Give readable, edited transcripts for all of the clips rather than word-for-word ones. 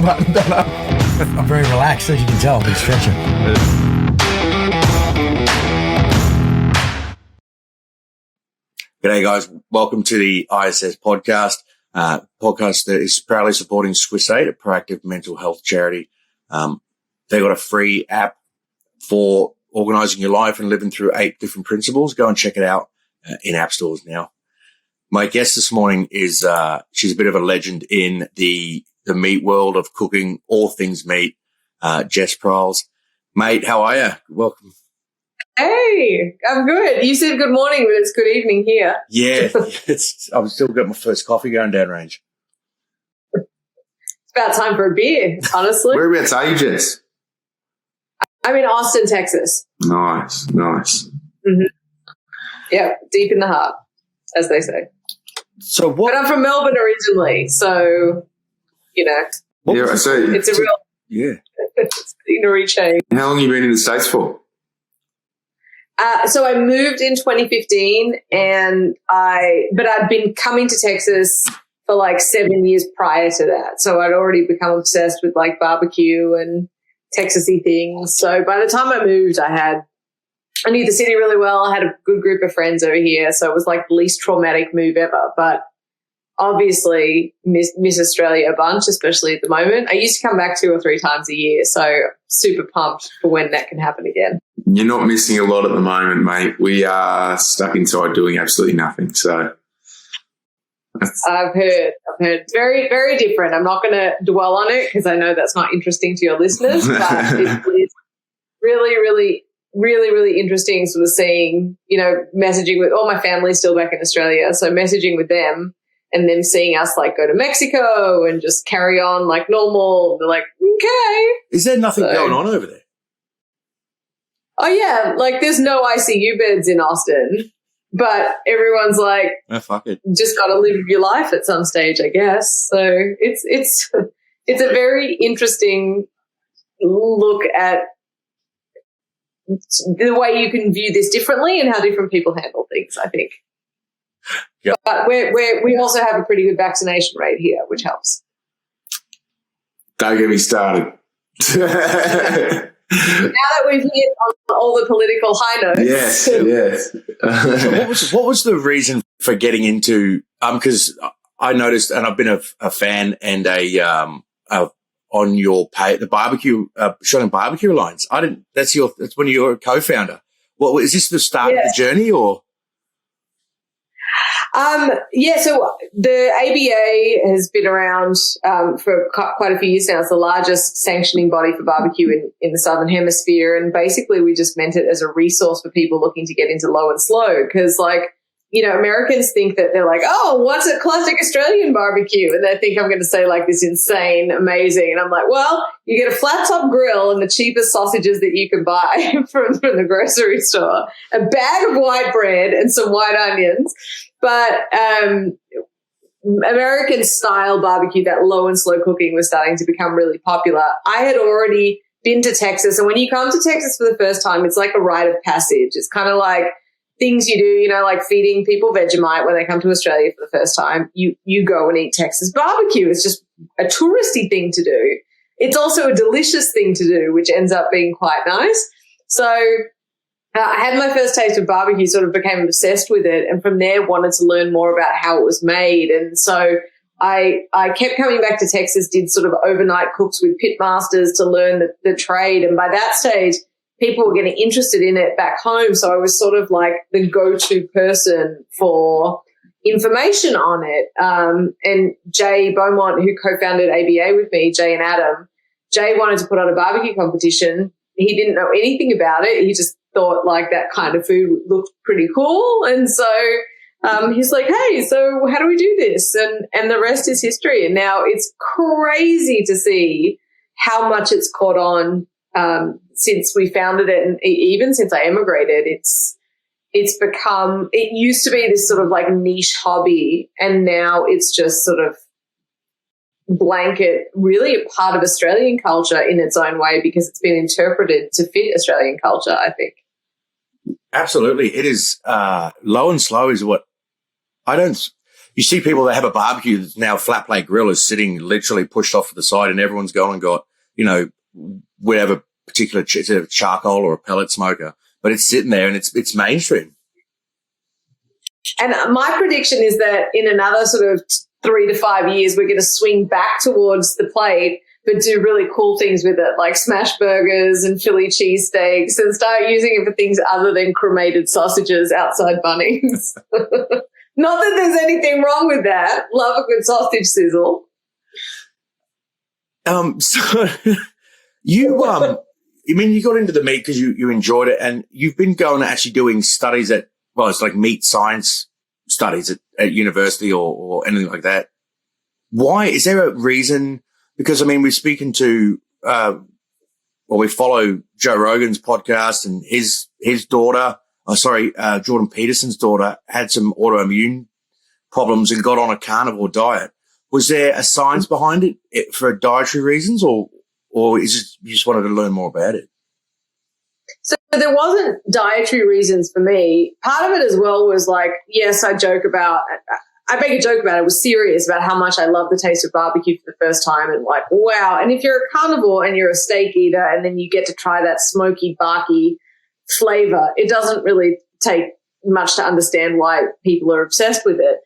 button up. I'm very relaxed, as you can tell. I've been stretching. G'day, guys. Welcome to the ISS Podcast. Podcast that is proudly supporting Swiss Aid, a proactive mental health charity. They got a free app for organising your life and living through 8 different principles. Go and check it out in app stores now. My guest this morning is she's a bit of a legend in the meat world of cooking all things meat. Jess Pryles. Mate, how are you? Welcome. Hey, I'm good. You said good morning, but it's good evening here. Yeah, I've still got my first coffee going down range. It's about time for a beer, honestly. Whereabouts are you, Jess? I'm in Austin, Texas. Nice. Mm-hmm. Yeah, deep in the heart, as they say. So what? But I'm from Melbourne originally, so, you know, it's a real scenery change. How long have you been in the States for? So I moved in 2015, but I'd been coming to Texas for like 7 years prior to that. So I'd already become obsessed with like barbecue and Texas-y things. So by the time I moved, I knew the city really well. I had a good group of friends over here. So it was like the least traumatic move ever. But obviously miss Australia a bunch, especially at the moment. I used to come back 2 or 3 times a year. So super pumped for when that can happen again. You're not missing a lot at the moment, mate. We are stuck inside doing absolutely nothing. So I've heard very, very different. I'm not going to dwell on it because I know that's not interesting to your listeners, but it's really, really, really, really interesting sort of seeing, you know, messaging with all my family still back in Australia. So messaging with them and then seeing us like go to Mexico and just carry on like normal. They're like, okay. Is there nothing going on over there? Oh, yeah. Like there's no ICU beds in Austin, but everyone's like, oh, fuck it. Just got to live your life at some stage, I guess. So it's a very interesting look at the way you can view this differently and how different people handle things, I think. Yeah. But we also have a pretty good vaccination rate here, which helps. Don't get me started. Now that we've hit on all the political high notes. Yes. So what was the reason for getting into, because I noticed, and I've been a fan and on your page, the barbecue, Australian Barbecue Alliance. That's when you're a co-founder. Well, is this the start of the journey or? So the ABA has been around for quite a few years now. It's the largest sanctioning body for barbecue in the Southern Hemisphere, and basically we just meant it as a resource for people looking to get into low and slow because, like, you know, Americans think that they're like, oh, what's a classic Australian barbecue? And they think I'm going to say like this insane, amazing. And I'm like, well, you get a flat top grill and the cheapest sausages that you can buy from the grocery store, a bag of white bread and some white onions. But American style barbecue, that low and slow cooking was starting to become really popular. I had already been to Texas. And when you come to Texas for the first time, it's like a rite of passage. It's kind of like things you do, you know, like feeding people Vegemite when they come to Australia for the first time. You go and eat Texas barbecue. It's just a touristy thing to do. It's also a delicious thing to do, which ends up being quite nice. So I had my first taste of barbecue, sort of became obsessed with it, and from there wanted to learn more about how it was made. And so I kept coming back to Texas, did sort of overnight cooks with pit masters to learn the trade. And by that stage, people were getting interested in it back home. So I was sort of like the go-to person for information on it. And Jay Beaumont, who co-founded ABA with me, Jay and Adam, Jay wanted to put on a barbecue competition. He didn't know anything about it. He just thought like that kind of food looked pretty cool. And so he's like, hey, so how do we do this? And the rest is history. And now it's crazy to see how much it's caught on since we founded it, and even since I emigrated. It's become, it used to be this sort of like niche hobby, and now it's just sort of blanket, really a part of Australian culture in its own way, because it's been interpreted to fit Australian culture, I think. Absolutely. It is low and slow is what I don't, you see people that have a barbecue that's now a flat plate grill is sitting literally pushed off to the side, and everyone's gone and got, whatever particular it's a charcoal or a pellet smoker, but it's sitting there and it's mainstream. And my prediction is that in another sort of 3 to 5 years, we're going to swing back towards the plate, but do really cool things with it, like smash burgers and Philly cheesesteaks, and start using it for things other than cremated sausages outside Bunnings. Not that there's anything wrong with that. Love a good sausage sizzle. So you got into the meat because you enjoyed it, and you've been going actually doing studies it's like meat science studies at university or anything like that. Why? Is there a reason? Because, we're speaking to, we follow Joe Rogan's podcast, and his daughter, Jordan Peterson's daughter had some autoimmune problems and got on a carnivore diet. Was there a science behind it for dietary reasons, or is it you just wanted to learn more about it? So there wasn't dietary reasons for me. Part of it as well was like, yes, I make a joke about it. I was serious about how much I love the taste of barbecue for the first time, and like, wow. And if you're a carnivore and you're a steak eater and then you get to try that smoky, barky flavor, it doesn't really take much to understand why people are obsessed with it.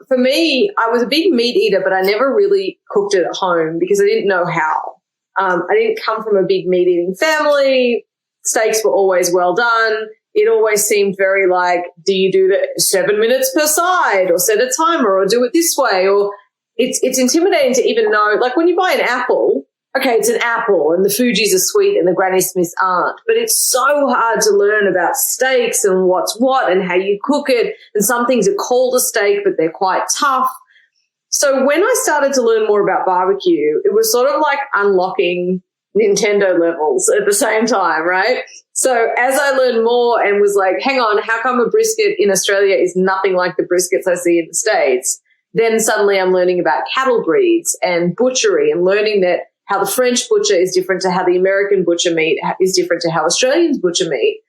For me, I was a big meat eater, but I never really cooked it at home because I didn't know how. I didn't come from a big meat eating family. Steaks were always well done. It always seemed very like, do you do the 7 minutes per side, or set a timer, or do it this way? Or it's intimidating to even know, like when you buy an apple, okay, it's an apple and the Fuji's are sweet and the Granny Smiths aren't. But it's so hard to learn about steaks and what's what and how you cook it. And some things are called a steak, but they're quite tough. So when I started to learn more about barbecue, it was sort of like unlocking Nintendo levels at the same time, right? So as I learned more and was like, hang on, how come a brisket in Australia is nothing like the briskets I see in the States? Then suddenly I'm learning about cattle breeds and butchery, and learning that how the French butcher is different to how the American butcher meat is different to how Australians butcher meat.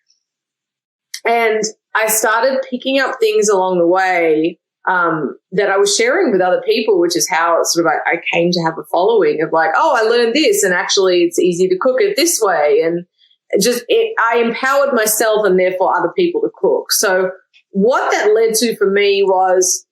And I started picking up things along the way that I was sharing with other people, which is how sort of I came to have a following of like, oh, I learned this, and actually it's easy to cook it this way. And I empowered myself and therefore other people to cook. So what that led to for me was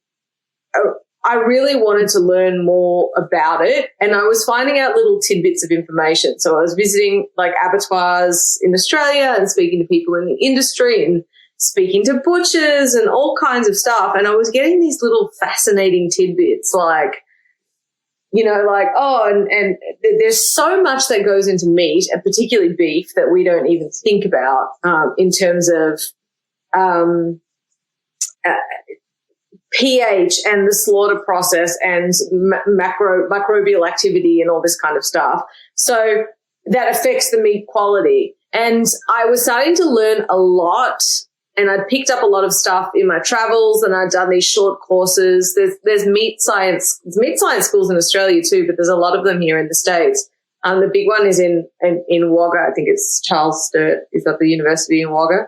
I really wanted to learn more about it, and I was finding out little tidbits of information. So I was visiting like abattoirs in Australia and speaking to people in the industry and speaking to butchers and all kinds of stuff. And I was getting these little fascinating tidbits like, and there's so much that goes into meat, and particularly beef, that we don't even think about in terms of pH and the slaughter process and microbial activity and all this kind of stuff. So that affects the meat quality. And I was starting to learn a lot, and I'd picked up a lot of stuff in my travels, and I'd done these short courses. There's meat science schools in Australia too, but there's a lot of them here in the States. The big one is in Wagga. I think it's Charles Sturt is at the university in Wagga.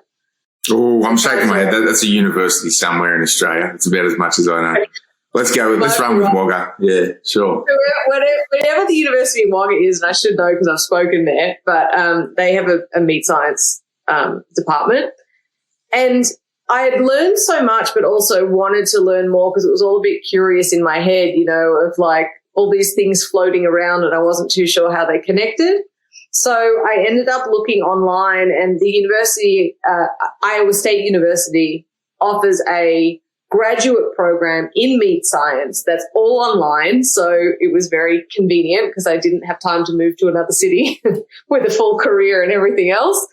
Oh, I'm shaking my head. That's a university somewhere in Australia. It's about as much as I know. Let's go. Let's run with Wagga. Yeah, sure. Whatever the university in Wagga is, and I should know because I've spoken there, but they have a meat science department. And I had learned so much, but also wanted to learn more because it was all a bit curious in my head, of like all these things floating around, and I wasn't too sure how they connected. So I ended up looking online, and the university, Iowa State University, offers a graduate program in meat science that's all online. So it was very convenient because I didn't have time to move to another city with a full career and everything else.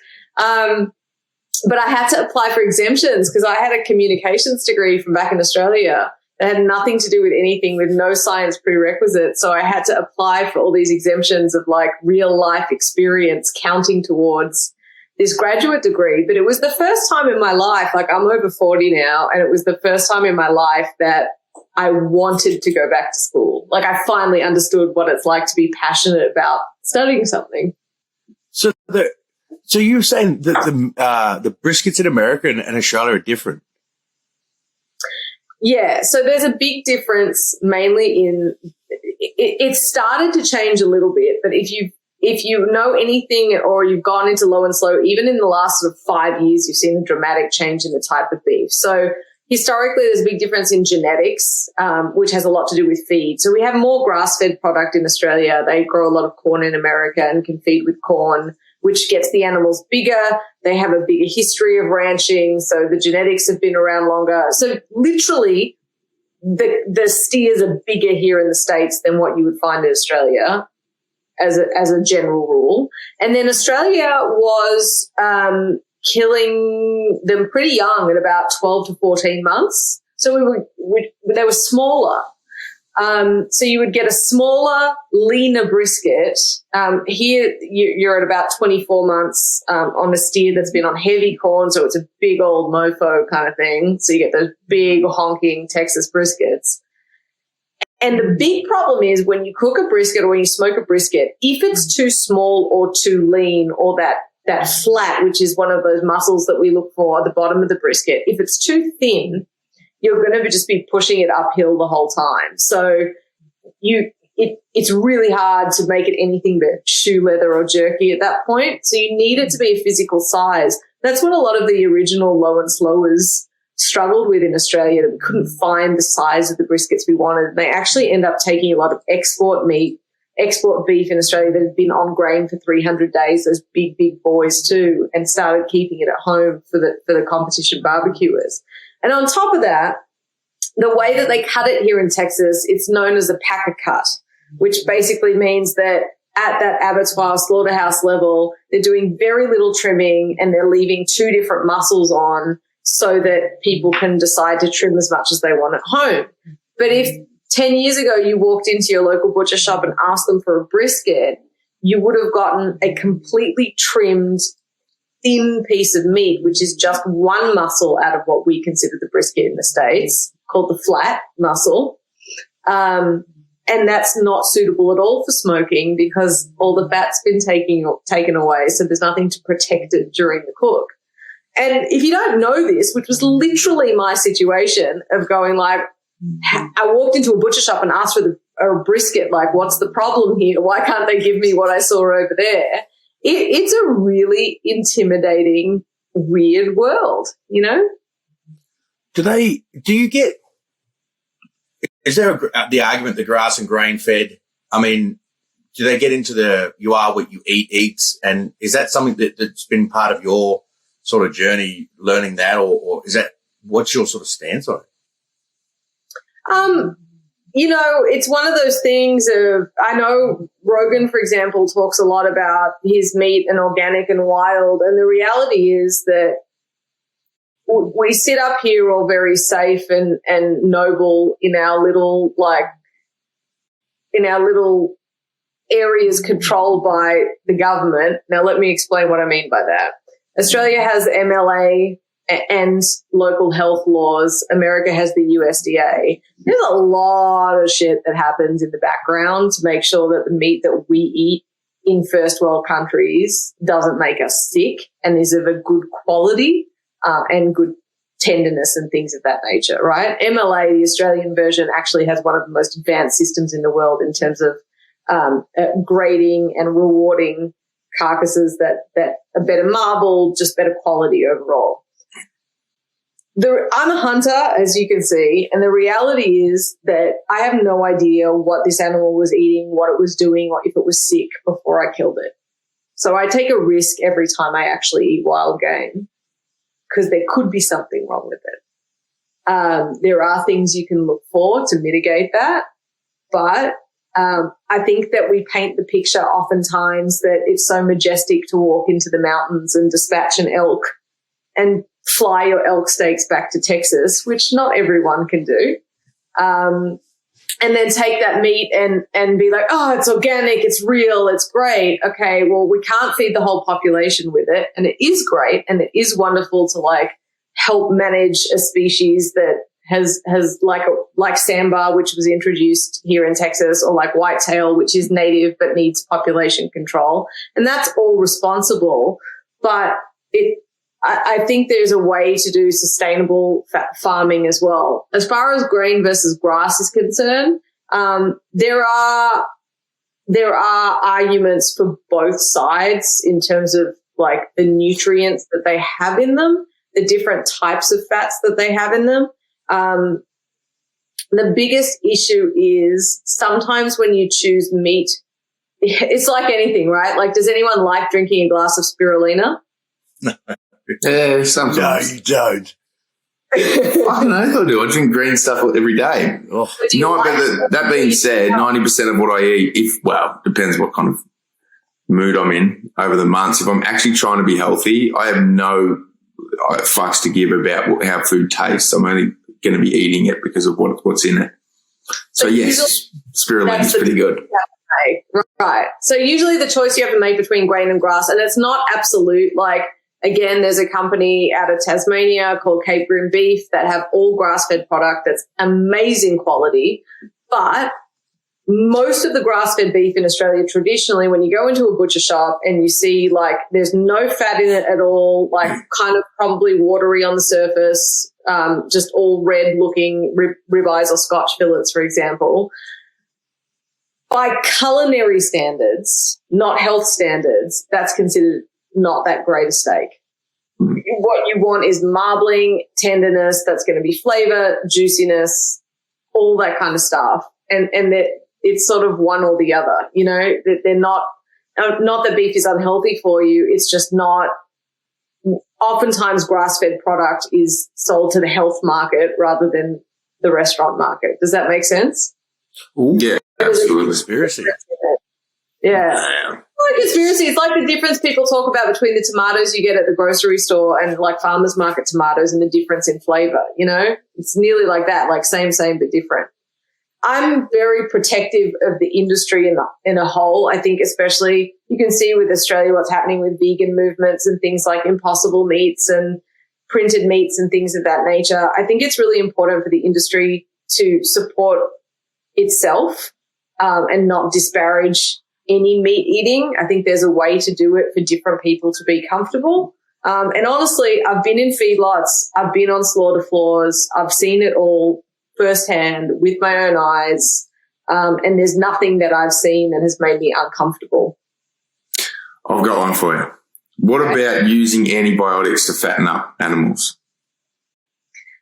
But I had to apply for exemptions because I had a communications degree from back in Australia that had nothing to do with anything, with no science prerequisites. So I had to apply for all these exemptions of like real life experience counting towards this graduate degree. But it was the first time in my life, like I'm over 40 now, and it was the first time in my life that I wanted to go back to school. Like I finally understood what it's like to be passionate about studying something. So you're saying that the briskets in America and Australia are different? Yeah, so there's a big difference mainly in it started to change a little bit, but if you know anything or you've gone into low and slow, even in the last sort of 5 years, you've seen a dramatic change in the type of beef. So historically, there's a big difference in genetics, which has a lot to do with feed. So we have more grass-fed product in Australia. They grow a lot of corn in America and can feed with corn, which gets the animals bigger. They have a bigger history of ranching, so the genetics have been around longer. So literally, the steers are bigger here in the States than what you would find in Australia as a general rule. And then Australia was killing them pretty young at about 12 to 14 months. So they were smaller. So you would get a smaller, leaner brisket. Here you're at about 24 months on a steer that's been on heavy corn, so it's a big old mofo kind of thing. So you get those big honking Texas briskets. And the big problem is when you cook a brisket or when you smoke a brisket, if it's too small or too lean or that flat, which is one of those muscles that we look for at the bottom of the brisket, if it's too thin, you're going to just be pushing it uphill the whole time. So it's really hard to make it anything but shoe leather or jerky at that point. So you need it to be a physical size. That's what a lot of the original low and slowers struggled with in Australia, that we couldn't find the size of the briskets we wanted. They actually end up taking a lot of export beef in Australia that had been on grain for 300 days, those big, big boys too, and started keeping it at home for the competition barbecuers. And on top of that, the way that they cut it here in Texas, it's known as a packer cut, which basically means that at that abattoir slaughterhouse level, they're doing very little trimming and they're leaving two different muscles on so that people can decide to trim as much as they want at home. But if 10 years ago you walked into your local butcher shop and asked them for a brisket, you would have gotten a completely trimmed, thin piece of meat, which is just one muscle out of what we consider the brisket in the States, called the flat muscle. And that's not suitable at all for smoking because all the fat's been taken away, so there's nothing to protect it during the cook. And if you don't know this, which was literally my situation of going like, I walked into a butcher shop and asked for a brisket, like, what's the problem here? Why can't they give me what I saw over there? It's a really intimidating, weird world, you know? Is there the argument that grass and grain fed? I mean, do they get into you are what you eats? And is that something that's been part of your sort of journey, learning that, or is that, what's your sort of stance on it? You know, it's one of those things of, I know Rogan, for example, talks a lot about his meat and organic and wild. And the reality is that we sit up here all very safe and noble in our little areas controlled by the government. Now, let me explain what I mean by that. Australia has MLA and local health laws. America has the USDA. There's a lot of shit that happens in the background to make sure that the meat that we eat in first world countries doesn't make us sick and is of a good quality and good tenderness and things of that nature, right? MLA, the Australian version, actually has one of the most advanced systems in the world in terms of grading and rewarding carcasses that are better marbled, just better quality overall. I'm a hunter, as you can see, and the reality is that I have no idea what this animal was eating, what it was doing, or if it was sick before I killed it. So I take a risk every time I actually eat wild game because there could be something wrong with it. There are things you can look for to mitigate that, but I think that we paint the picture oftentimes that it's so majestic to walk into the mountains and dispatch an elk and fly your elk steaks back to Texas, which not everyone can do, and then take that meat and be like, oh, it's organic, it's real, it's great. Okay, well, we can't feed the whole population with it, and it is great, and it is wonderful to like help manage a species that has like sambar, which was introduced here in Texas, or like whitetail, which is native but needs population control, and that's all responsible. But I think there's a way to do sustainable farming as well. As far as grain versus grass is concerned, there are arguments for both sides in terms of like the nutrients that they have in them, the different types of fats that they have in them. The biggest issue is sometimes when you choose meat, it's like anything, right? Like, does anyone like drinking a glass of spirulina? Yeah, sometimes. No, you don't. I don't know. I do. I drink green stuff every day. Oh. That being said, 90% of what I eat, depends what kind of mood I'm in over the months. If I'm actually trying to be healthy, I have no fucks to give about how food tastes. I'm only going to be eating it because of what's in it. So yes, spirulina is pretty good. Right. So usually the choice you have to make between grain and grass, and it's not absolute. Like, again, there's a company out of Tasmania called Cape Grim Beef that have all grass-fed product that's amazing quality. But most of the grass-fed beef in Australia, traditionally, when you go into a butcher shop and you see, like, there's no fat in it at all, like kind of probably watery on the surface, just all red-looking ribeyes or Scotch fillets, for example, by culinary standards, not health standards, that's considered not that great a steak. What you want is marbling, tenderness, that's going to be flavor, juiciness, all that kind of stuff. And that it's sort of one or the other, you know, that they're not that beef is unhealthy for you. It's just not. Oftentimes grass-fed product is sold to the health market rather than the restaurant market. Does that make sense? Ooh, yeah, absolutely. Conspiracy. Yeah. Like conspiracy, it's like the difference people talk about between the tomatoes you get at the grocery store and like farmers market tomatoes and the difference in flavor, you know? It's nearly like that, like same but different. I'm very protective of the industry in a whole. I think especially you can see with Australia what's happening with vegan movements and things like Impossible Meats and printed meats and things of that nature. I think it's really important for the industry to support itself and not disparage any meat eating. I think there's a way to do it for different people to be comfortable. And honestly, I've been in feedlots. I've been on slaughter floors. I've seen it all firsthand with my own eyes. And there's nothing that I've seen that has made me uncomfortable. I've got one for you. What about using antibiotics to fatten up animals?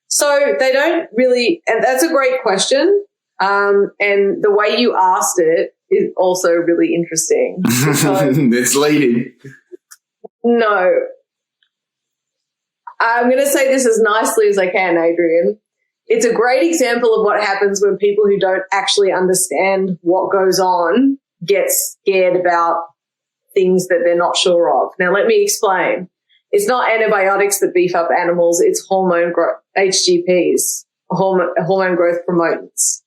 So they don't really, and that's a great question. And the way you asked it is also really interesting. It's leading. No. I'm going to say this as nicely as I can, Adrian. It's a great example of what happens when people who don't actually understand what goes on get scared about things that they're not sure of. Now, let me explain. It's not antibiotics that beef up animals. It's hormone growth, HGPs, hormone growth promotants.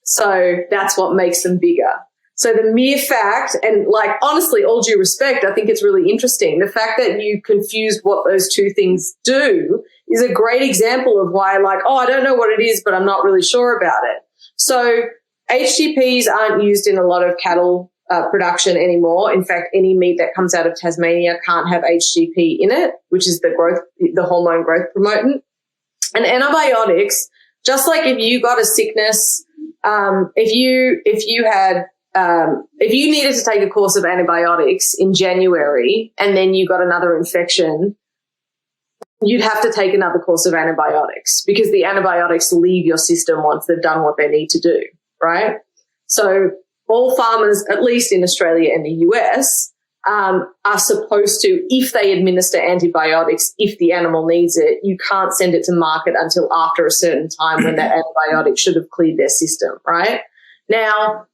So that's what makes them bigger. So the mere fact, and like honestly, all due respect, I think it's really interesting. The fact that you confused what those two things do is a great example of why, like, oh, I don't know what it is, but I'm not really sure about it. So HGPs aren't used in a lot of cattle production anymore. In fact, any meat that comes out of Tasmania can't have HGP in it, which is the hormone growth promotant. And antibiotics, just like if you got a sickness, if you needed to take a course of antibiotics in January and then you got another infection, you'd have to take another course of antibiotics because the antibiotics leave your system once they've done what they need to do, right? So all farmers, at least in Australia and the US, are supposed to, if they administer antibiotics, if the animal needs it, you can't send it to market until after a certain time when that antibiotic should have cleared their system, right? Now,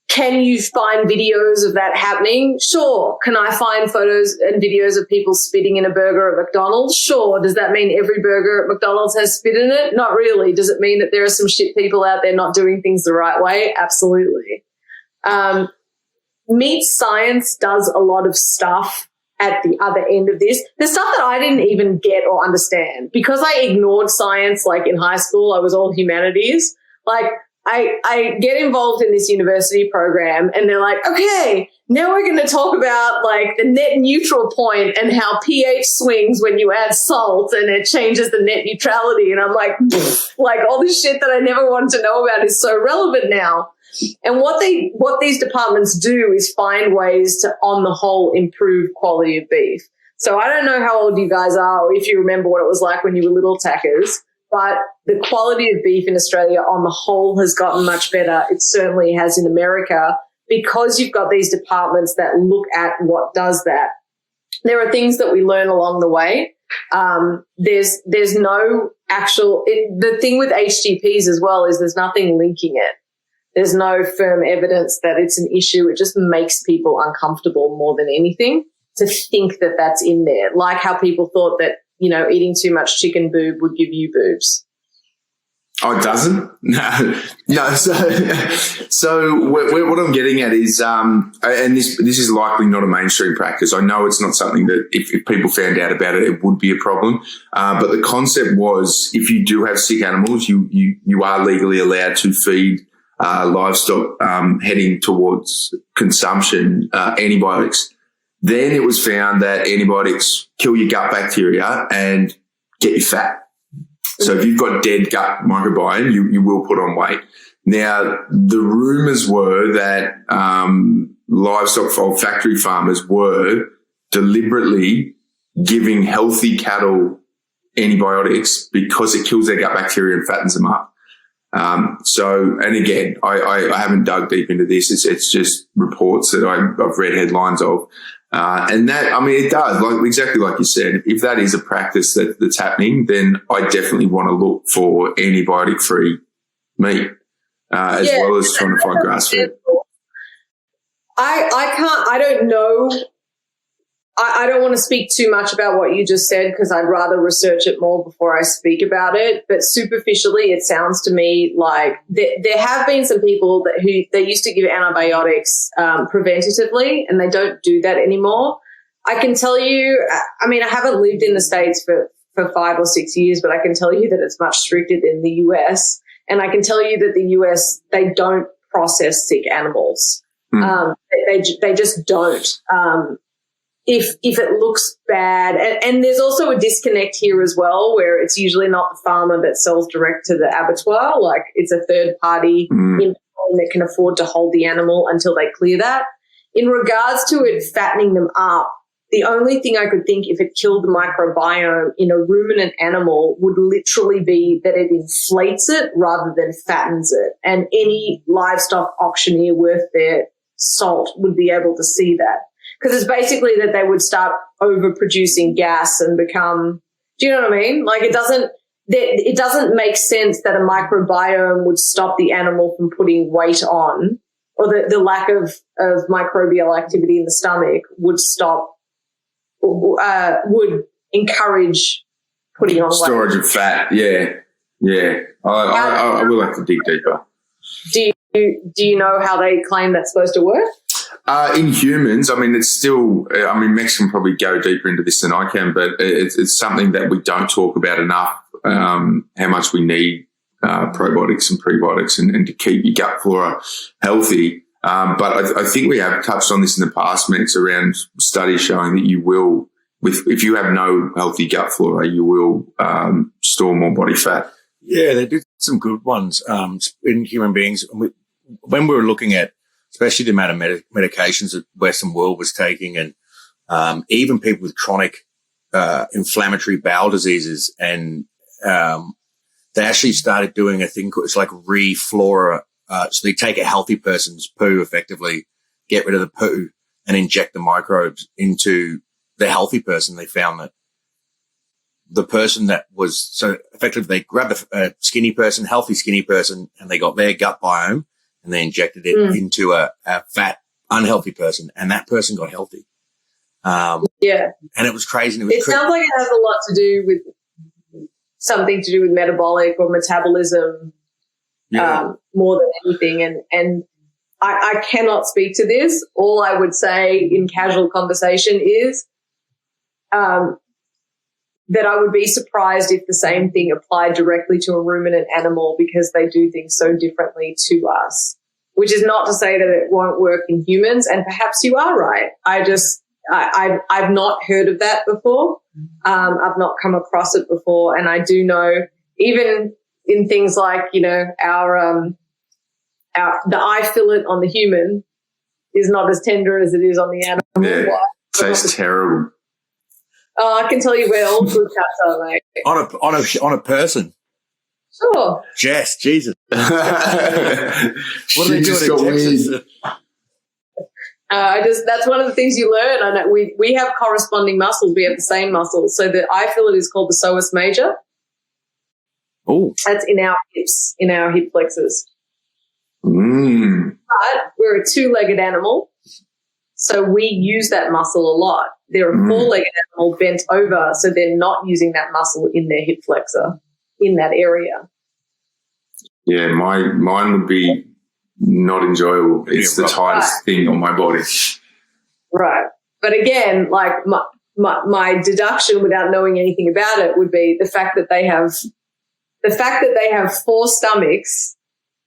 can you find videos of that happening? Sure. Can I find photos and videos of people spitting in a burger at McDonald's? Sure. Does that mean every burger at McDonald's has spit in it? Not really. Does it mean that there are some shit people out there not doing things the right way? Absolutely. Meat science does a lot of stuff at the other end of this. There's stuff that I didn't even get or understand because I ignored science. Like in high school, I was all humanities. Like I get involved in this university program and they're like, okay, now we're going to talk about like the net neutral point and how pH swings when you add salt and it changes the net neutrality. And I'm like, like all this shit that I never wanted to know about is so relevant now. And what these departments do is find ways to, on the whole, improve quality of beef. So I don't know how old you guys are or if you remember what it was like when you were little tackers, but the quality of beef in Australia on the whole has gotten much better. It certainly has in America because you've got these departments that look at what does that. There are things that we learn along the way. There's no actual, the thing with HGPs as well is there's nothing linking it. There's no firm evidence that it's an issue. It just makes people uncomfortable more than anything to think that that's in there. Like how people thought that, you know, eating too much chicken boob would give you boobs. Oh, it doesn't? No. So what I'm getting at is, and this is likely not a mainstream practice. I know it's not something that if people found out about it, it would be a problem. But the concept was if you do have sick animals, you are legally allowed to feed livestock heading towards consumption antibiotics. Then it was found that antibiotics kill your gut bacteria and get you fat. So if you've got dead gut microbiome, you will put on weight. Now, the rumours were that livestock factory farmers were deliberately giving healthy cattle antibiotics because it kills their gut bacteria and fattens them up. And again, I haven't dug deep into this. It's just reports that I've read headlines of. And that, I mean, it does, like exactly like you said, if that is a practice that's happening, then I definitely want to look for antibiotic-free meat, as well as trying to find grass-fed. I don't know. I don't want to speak too much about what you just said because I'd rather research it more before I speak about it. But superficially, it sounds to me like there have been some people who they used to give antibiotics preventatively, and they don't do that anymore. I can tell you, I mean, I haven't lived in the States for 5 or 6 years, but I can tell you that it's much stricter than the US. And I can tell you that the US, they don't process sick animals. They just don't. If it looks bad, and there's also a disconnect here as well, where it's usually not the farmer that sells direct to the abattoir, like it's a third party that can afford to hold the animal until they clear that. In regards to it fattening them up, the only thing I could think if it killed the microbiome in a ruminant animal would literally be that it inflates it rather than fattens it. And any livestock auctioneer worth their salt would be able to see that. Because it's basically that they would start overproducing gas and become, do you know what I mean? Like it doesn't make sense that a microbiome would stop the animal from putting weight on, or the lack of microbial activity in the stomach would encourage putting on storage weight. of fat. Yeah. I will have to dig deeper. Do you know how they claim that's supposed to work? In humans, I mean, it's still, Max can probably go deeper into this than I can, but it's something that we don't talk about enough, how much we need probiotics and prebiotics and to keep your gut flora healthy. But I think we have touched on this in the past, Max, around studies showing that you will, if you have no healthy gut flora, you will store more body fat. Yeah, they did some good ones in human beings. When we were looking at especially the amount of medications that Western world was taking, and even people with chronic inflammatory bowel diseases. And they actually started doing a thing called, it's like reflora. So they take a healthy person's poo effectively, get rid of the poo, and inject the microbes into the healthy person. They found that the person that was, so effectively they grabbed a skinny person, healthy skinny person, and they got their gut biome, and they injected it into a fat, unhealthy person, and that person got healthy. And it was crazy. And it sounds like it has a lot to do with something to do with metabolic or metabolism more than anything. And I cannot speak to this. All I would say in casual conversation is that I would be surprised if the same thing applied directly to a ruminant animal because they do things so differently to us, which is not to say that it won't work in humans. And perhaps you are right. I've not heard of that before. I've not come across it before. And I do know even in things like, you know, the eye fillet on the human is not as tender as it is on the animal. Yeah, tastes terrible. Oh, I can tell you where all good cuts are, mate. On a person. Sure. Jess, Jesus. What What are they doing in Texas? That's one of the things you learn. I know we have corresponding muscles. We have the same muscles. So the eye fillet is called the psoas major. Oh. That's in our hips, in our hip flexors. Mm. But we're a two-legged animal, so we use that muscle a lot. They're a four-legged animal bent over, so they're not using that muscle in their hip flexor in that area. Yeah, mine would be not enjoyable. It's the tightest thing on my body. Right. But again, like my deduction without knowing anything about it would be the fact that they have four stomachs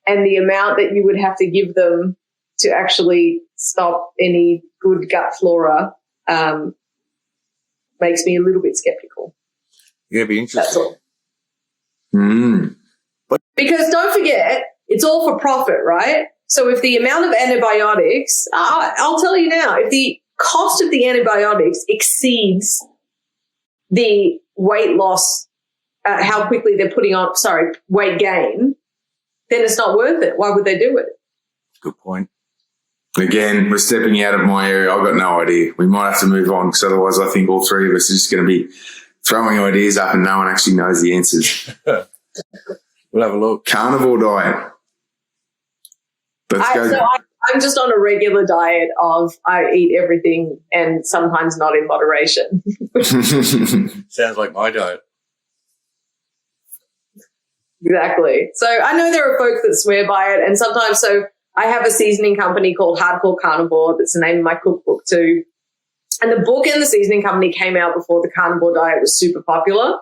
and the amount that you would have to give them to actually stop any good gut flora makes me a little bit skeptical. Yeah, it'd be interesting. That's all. Mm. Because don't forget, it's all for profit, right? So if the amount of antibiotics, I'll tell you now, if the cost of the antibiotics exceeds the weight loss, how quickly they're putting on, weight gain, then it's not worth it. Why would they do it? Good point. Again, we're stepping out of my area. I've got no idea. We might have to move on because otherwise I think all three of us are just going to be throwing ideas up and no one actually knows the answers. We'll have a look. Carnivore diet. Let's go. So I'm just on a regular diet of I eat everything and sometimes not in moderation. Sounds like my diet. Exactly. So I know there are folks that swear by it, and sometimes, so I have a seasoning company called Hardcore Carnivore. That's the name of my cookbook too. And the book and the seasoning company came out before the carnivore diet was super popular.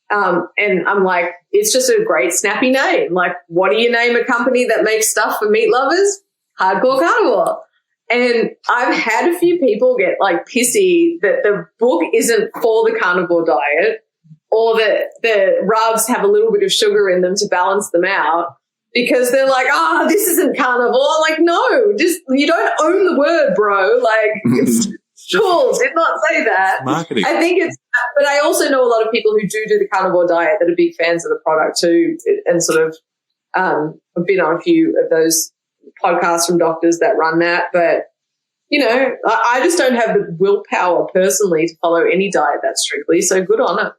And I'm like, it's just a great snappy name. Like, what do you name a company that makes stuff for meat lovers? Hardcore Carnivore. And I've had a few people get like pissy that the book isn't for the carnivore diet, or that the rubs have a little bit of sugar in them to balance them out, because they're like, this isn't carnivore. Like, no, just, you don't own the word, bro. Like, it's cool. Did not say that. Marketing. I think it's, but I also know a lot of people who do the carnivore diet that are big fans of the product too, and sort of, I've been on a few of those podcasts from doctors that run that, but you know, I just don't have the willpower personally to follow any diet that strictly. So good on it.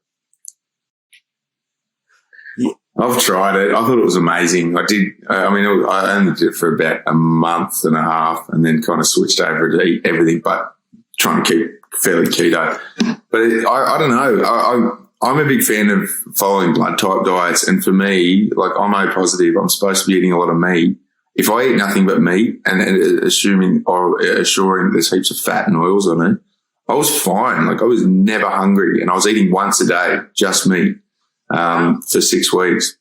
I've tried it. I thought it was amazing. I only did it for about a month and a half and then kind of switched over to eat everything, but trying to keep fairly keto. But I don't know. I'm a big fan of following blood type diets. And for me, like, I'm O positive. I'm supposed to be eating a lot of meat. If I eat nothing but meat and assuring there's heaps of fat and oils on it, I was fine. Like, I was never hungry and I was eating once a day, just meat. For 6 weeks.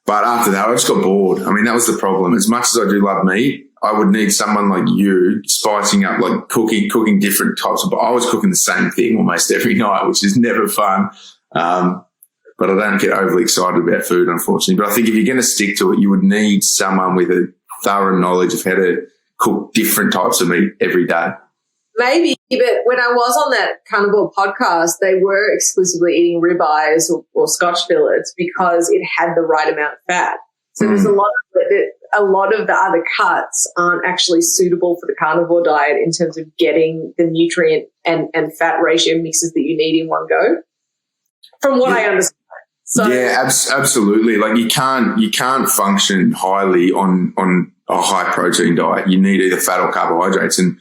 But after that, I just got bored. I mean, that was the problem. As much as I do love meat, I would need someone like you spicing up, like cooking different types of, I was cooking the same thing almost every night, which is never fun. But I don't get overly excited about food, unfortunately. But I think if you're going to stick to it, you would need someone with a thorough knowledge of how to cook different types of meat every day. Maybe, but when I was on that Carnivore podcast, they were exclusively eating ribeyes or Scotch fillets because it had the right amount of fat. So there's a lot of the other cuts aren't actually suitable for the carnivore diet in terms of getting the nutrient and fat ratio mixes that you need in one go, from what I understand. So, yeah, absolutely. Like, you can't function highly on a high protein diet. You need either fat or carbohydrates, and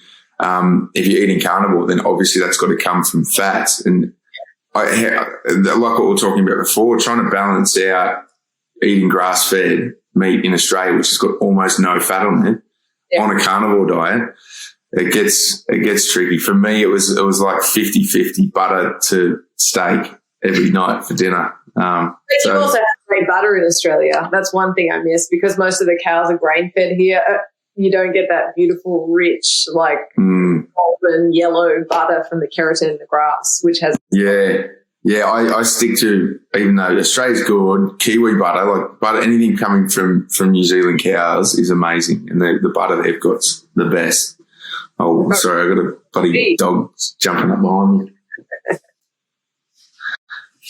if you're eating carnivore, then obviously that's got to come from fats. And like what we were talking about before, trying to balance out eating grass-fed meat in Australia, which has got almost no fat on it, on a carnivore diet, it gets tricky. For me, it was like 50-50 butter to steak every night for dinner. But you also have great butter in Australia. That's one thing I miss, because most of the cows are grain fed here. You don't get that beautiful, rich, like golden yellow butter from the keratin in the grass, which has I stick to, even though Australia's good, Kiwi butter, like butter, anything coming from New Zealand cows is amazing, and the butter they've got's the best. Oh, sorry, I got a bloody dog jumping up behind me.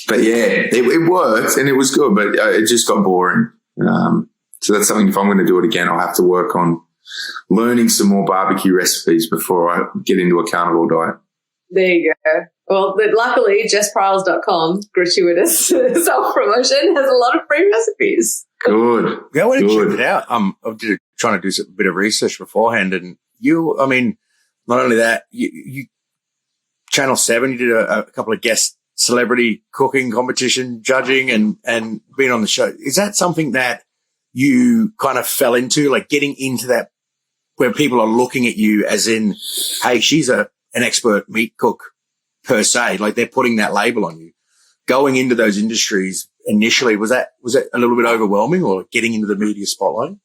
But yeah, it worked and it was good, but it just got boring. So that's something, if I'm going to do it again, I'll have to work on learning some more barbecue recipes before I get into a carnivore diet. There you go. Well, luckily, JessPryles.com, gratuitous self-promotion, has a lot of free recipes. Good. Yeah, I went to check it out. I was trying to do a bit of research beforehand, and not only that, you Channel 7, you did a couple of guest celebrity cooking competition judging and being on the show. Is that something that you kind of fell into, like getting into that where people are looking at you as in, hey, she's an expert meat cook per se, like they're putting that label on you? Going into those industries initially, was that a little bit overwhelming, or getting into the media spotlight?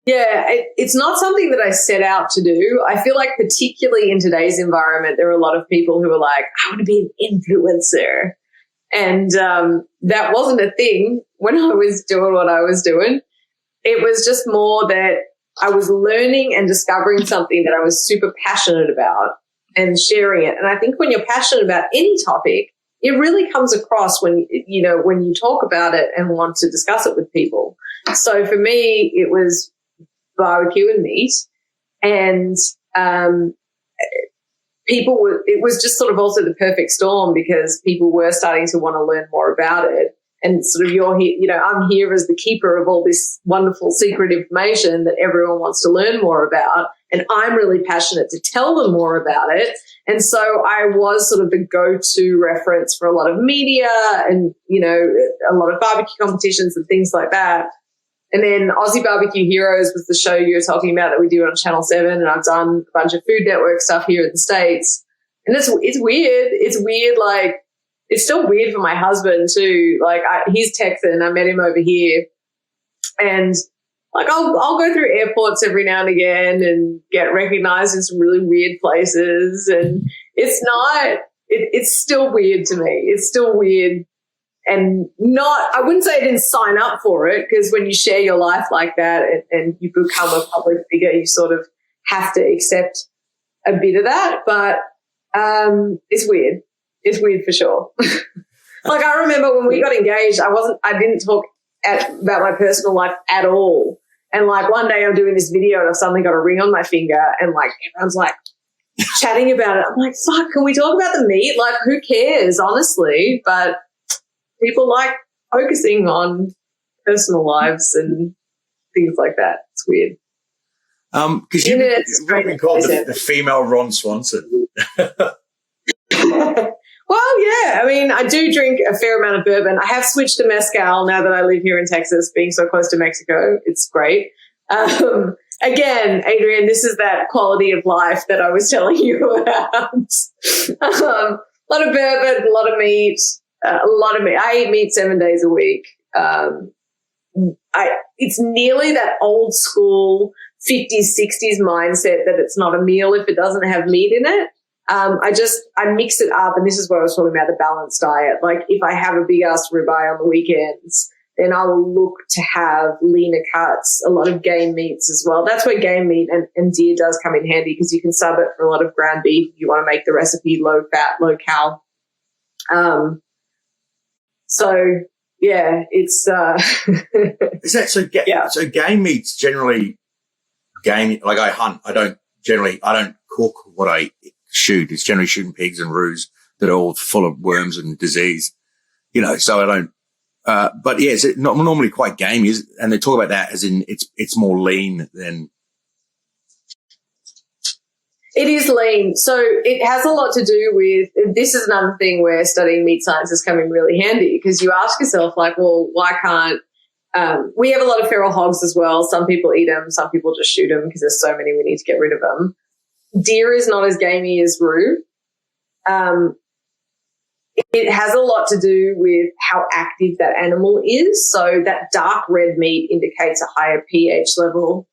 Yeah, it's not something that I set out to do. I feel like particularly in today's environment, there are a lot of people who are like, I want to be an influencer. And that wasn't a thing when I was doing what I was doing. It was just more that I was learning and discovering something that I was super passionate about and sharing it. And I think when you're passionate about any topic, it really comes across when you talk about it and want to discuss it with people. So for me, it was barbecue and meat, and it was just sort of also the perfect storm, because people were starting to want to learn more about it. And sort of you're here, I'm here as the keeper of all this wonderful secret information that everyone wants to learn more about. And I'm really passionate to tell them more about it. And so I was sort of the go-to reference for a lot of media and, a lot of barbecue competitions and things like that. And then Aussie Bbq Heroes was the show you were talking about that we do on Channel 7. And I've done a bunch of Food Network stuff here in the States. And it's weird. It's weird, like, it's still weird for my husband too. Like, he's Texan. I met him over here, and like I'll go through airports every now and again and get recognized in some really weird places, and it's still weird to me. It's still weird, and I wouldn't say I didn't sign up for it, because when you share your life like that and you become a public figure, you sort of have to accept a bit of that. But it's weird. It's weird for sure. Like, I remember when we got engaged, I didn't talk about my personal life at all. And like one day I'm doing this video and I've suddenly got a ring on my finger, and like everyone's like chatting about it. I'm like, fuck, can we talk about the meat? Like, who cares, honestly? But people like focusing on personal lives and things like that. It's weird. Because you've been called the female Ron Swanson. Well, yeah. I mean, I do drink a fair amount of bourbon. I have switched to mezcal now that I live here in Texas, being so close to Mexico. It's great. Again, Adrian, this is that quality of life that I was telling you about. A lot of bourbon, a lot of meat, I eat meat 7 days a week. It's nearly that old school 50s, 60s mindset that it's not a meal if it doesn't have meat in it. I mix it up, and this is what I was talking about, the balanced diet. Like, if I have a big ass ribeye on the weekends, then I will look to have leaner cuts, a lot of game meats as well. That's where game meat and deer does come in handy, because you can sub it for a lot of ground beef if you want to make the recipe low fat, low cal. So yeah, it's Is that so? So game meat's generally game. Like, I hunt. I don't cook what I shoot. It's generally shooting pigs and roos that are all full of worms and disease, so I don't, but yeah, it's not normally quite gamey, and they talk about that as in it's more lean than. It is lean. So it has a lot to do with, this is another thing where studying meat science is coming really handy, because you ask yourself, like, well, why can't, we have a lot of feral hogs as well. Some people eat them. Some people just shoot them because there's so many, we need to get rid of them. Deer is not as gamey as roo. it has a lot to do with how active that animal is. So that dark red meat indicates a higher pH level.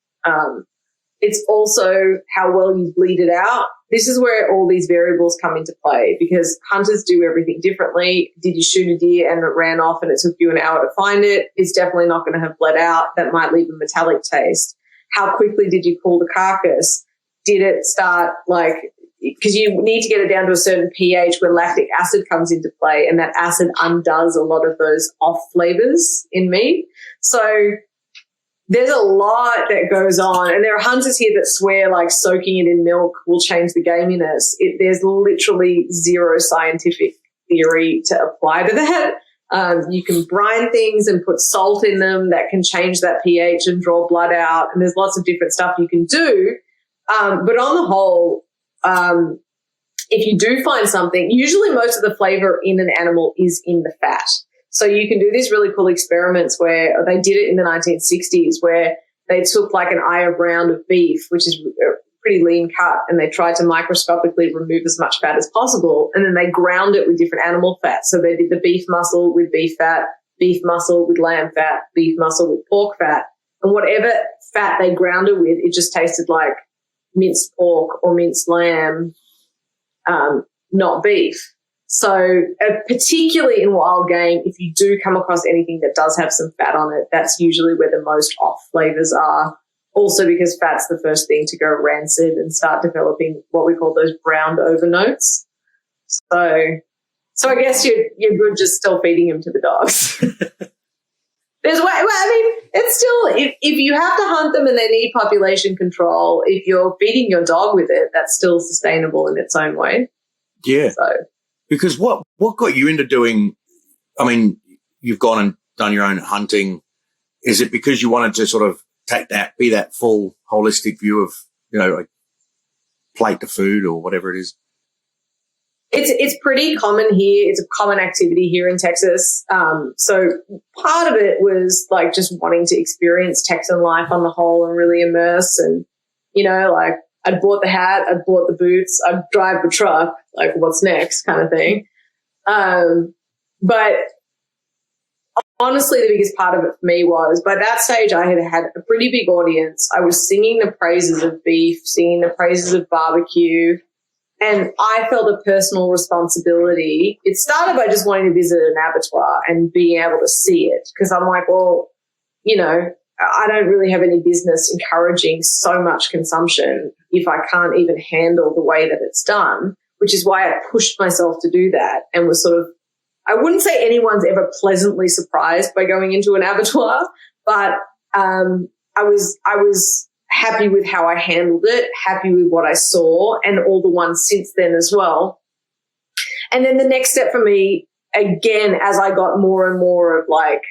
It's also how well you bleed it out. This is where all these variables come into play because hunters do everything differently. Did you shoot a deer and it ran off and it took you an hour to find it? It's definitely not going to have bled out. That might leave a metallic taste. How quickly did you pull the carcass? Did it start because you need to get it down to a certain pH where lactic acid comes into play, and that acid undoes a lot of those off flavors in meat. So there's a lot that goes on, and there are hunters here that swear like soaking it in milk will change the gaminess. There's literally zero scientific theory to apply to that. You can brine things and put salt in them that can change that pH and draw blood out, and there's lots of different stuff you can do. But on the whole, if you do find something, usually most of the flavor in an animal is in the fat. So you can do these really cool experiments where they did it in the 1960s where they took like an eye of round of beef, which is a pretty lean cut, and they tried to microscopically remove as much fat as possible. And then they ground it with different animal fat. So they did the beef muscle with beef fat, beef muscle with lamb fat, beef muscle with pork fat. And whatever fat they ground it with, it just tasted like minced pork or minced lamb, not beef. So particularly in wild game, if you do come across anything that does have some fat on it, that's usually where the most off flavors are. Also because fat's the first thing to go rancid and start developing what we call those browned over notes. So I guess you're good just still feeding them to the dogs. It's still, if you have to hunt them and they need population control, if you're feeding your dog with it, that's still sustainable in its own way. Yeah. So. Because what got you into doing, I mean, you've gone and done your own hunting. Is it because you wanted to sort of be that full holistic view of, like plate to food or whatever it is? It's pretty common here. It's a common activity here in Texas. So part of it was like just wanting to experience Texan life on the whole and really immerse. And, like I'd bought the hat, I'd bought the boots, I'd drive the truck, like what's next kind of thing. But honestly, the biggest part of it for me was by that stage I had a pretty big audience. I was singing the praises of beef, singing the praises of barbecue. And I felt a personal responsibility. It started by just wanting to visit an abattoir and being able to see it because I'm like, well, I don't really have any business encouraging so much consumption if I can't even handle the way that it's done, which is why I pushed myself to do that and was sort of, I wouldn't say anyone's ever pleasantly surprised by going into an abattoir, but I was happy with how I handled it, happy with what I saw and all the ones since then as well. And then the next step for me, again, as I got more and more of like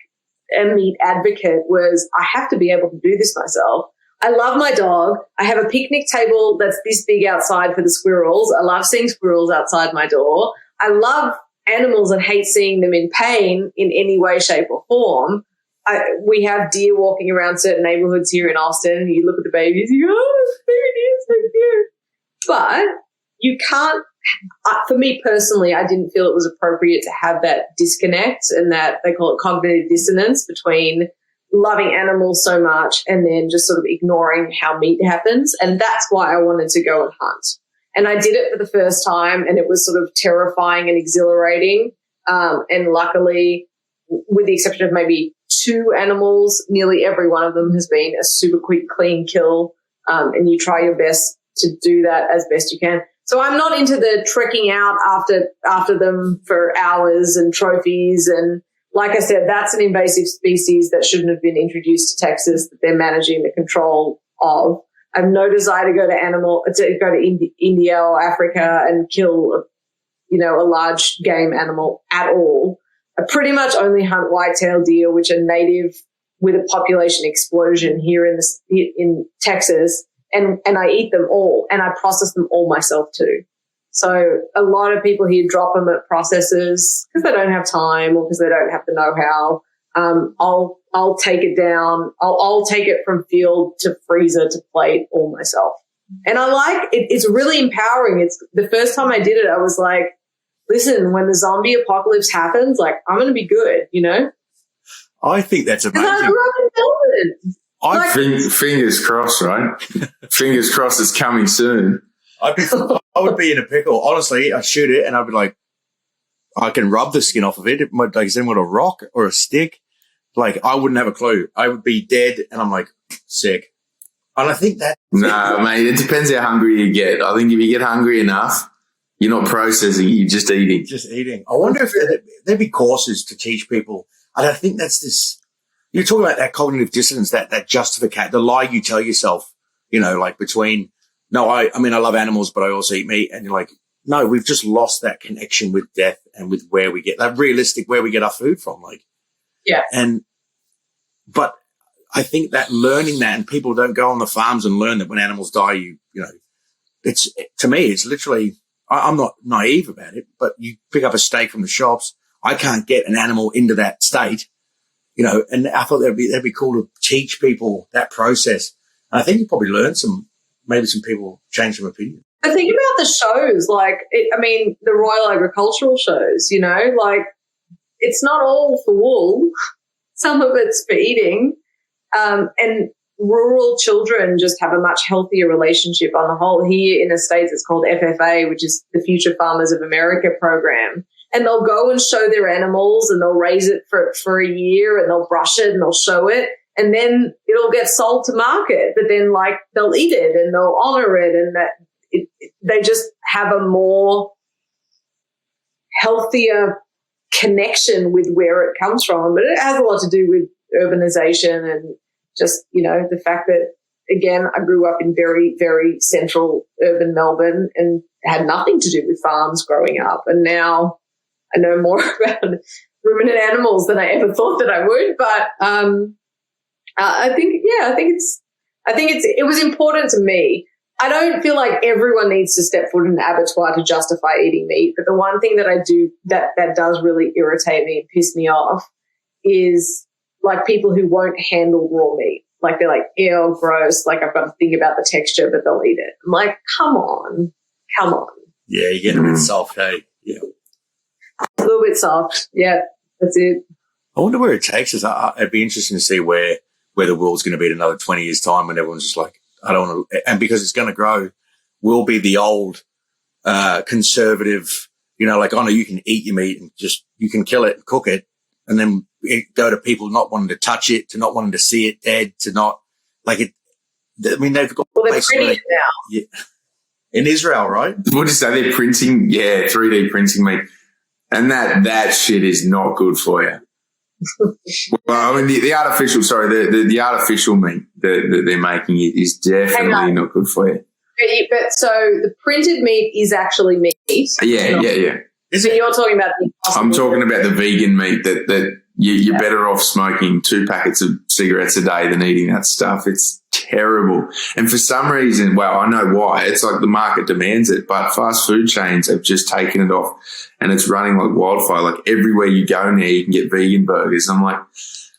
a meat advocate was I have to be able to do this myself. I love my dog. I have a picnic table that's this big outside for the squirrels. I love seeing squirrels outside my door. I love animals and hate seeing them in pain in any way, shape or form. We have deer walking around certain neighborhoods here in Austin and you look at the babies, you go, oh, baby deer, so cute. But you can't, for me personally, I didn't feel it was appropriate to have that disconnect and that they call it cognitive dissonance between loving animals so much and then just sort of ignoring how meat happens. And that's why I wanted to go and hunt. And I did it for the first time and it was sort of terrifying and exhilarating. And luckily, with the exception of maybe 2 animals, nearly every one of them has been a super quick, clean kill. And you try your best to do that as best you can. So I'm not into the trekking out after them for hours and trophies. And like I said, that's an invasive species that shouldn't have been introduced to Texas that they're managing the control of. I have no desire to go to India or Africa and kill, a large game animal at all. I pretty much only hunt white-tailed deer, which are native with a population explosion here in Texas, and I eat them all, and I process them all myself too. So a lot of people here drop them at processors because they don't have time or because they don't have the know-how. I'll take it down. I'll take it from field to freezer to plate all myself. And I like it. It's really empowering. It's the first time I did it, I was like, listen, when the zombie apocalypse happens, like, I'm going to be good, you know? I think that's amazing. I grew up in Melbourne. Fingers crossed, right? Fingers crossed it's coming soon. I would be in a pickle. Honestly, I'd shoot it and I'd be like, I can rub the skin off of it. It might, like, is it with a rock or a stick? Like, I wouldn't have a clue. I would be dead and I'm like, sick. And I think that. No, mate, it depends how hungry you get. I think if you get hungry enough, you're not processing, you're just eating. Just eating. I wonder if there'd be courses to teach people. And I think that's this, you're talking about that cognitive dissonance, that justification, the lie you tell yourself, you know, like between, no, I mean, I love animals, but I also eat meat. And you're like, no, we've just lost that connection with death and with where we get that realistic, where we get our food from. Like, yeah. But I think that learning that, and people don't go on the farms and learn that when animals die, you know, to me, it's literally, I'm not naive about it, but you pick up a steak from the shops. I can't get an animal into that state, you know, and I thought that'd be cool to teach people that process. And I think you probably learn maybe some people change some opinion. I think about the shows, like, the Royal Agricultural shows, you know, like, it's not all for wool. Some of it's for eating. And rural children just have a much healthier relationship on the whole. Here in the States, it's called FFA, which is the Future Farmers of America program. And they'll go and show their animals and they'll raise it for a year and they'll brush it and they'll show it. And then it'll get sold to market. But then, like, they'll eat it and they'll honor it, and they just have a more healthier connection with where it comes from. But it has a lot to do with urbanization and just, you know, the fact that, again, I grew up in very, very central urban Melbourne and had nothing to do with farms growing up. And now I know more about ruminant animals than I ever thought that I would. But I think it was important to me. I don't feel like everyone needs to step foot in an abattoir to justify eating meat. But the one thing that I do that does really irritate me and piss me off is, like, people who won't handle raw meat. Like, they're like, ew, gross. Like, I've got to think about the texture, but they'll eat it. I'm like, come on. Yeah, you're getting a bit soft, hey? Yeah. A little bit soft. Yeah, that's it. I wonder where it takes us. It'd be interesting to see where the world's going to be in another 20 years' time when everyone's just like, I don't want to. And because it's going to grow, we'll be the old conservative, you know, like, oh, no, you can eat your meat and just, you can kill it and cook it. And then it go to people not wanting to touch it, to not wanting to see it dead, to not, like it. I mean, they've got. Well, they're printing it now. Yeah. In Israel, right? What did you say? They're printing, 3D printing meat. And that shit is not good for you. Well, I mean, the artificial meat that they're making is definitely not good for you. But so the printed meat is actually meat. Yeah. So you're talking about the I'm talking about the vegan meat that you're better off smoking 2 packets of cigarettes a day than eating that stuff. It's terrible. And for some reason, well, I know why. It's like the market demands it, but fast food chains have just taken it off and it's running like wildfire. Like, everywhere you go now, you can get vegan burgers. I'm like,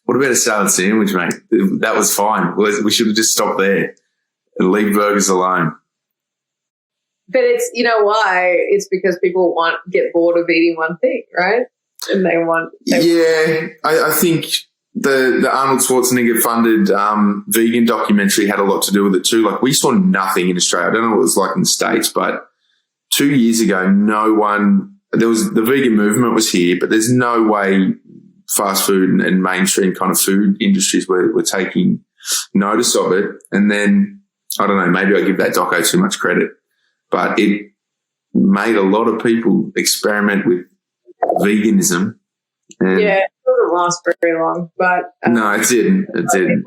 what about a salad sandwich, mate? That was fine. We should have just stopped there and leave burgers alone. But it's, you know why? It's because people get bored of eating one thing, right? And I think the Arnold Schwarzenegger funded vegan documentary had a lot to do with it too. Like, we saw nothing in Australia. I don't know what it was like in the States, but 2 years ago, the vegan movement was here, but there's no way fast food and mainstream kind of food industries were taking notice of it. And then, I don't know, maybe I give that doco too much credit, but it made a lot of people experiment with veganism. And it doesn't last very long, but no, it didn't.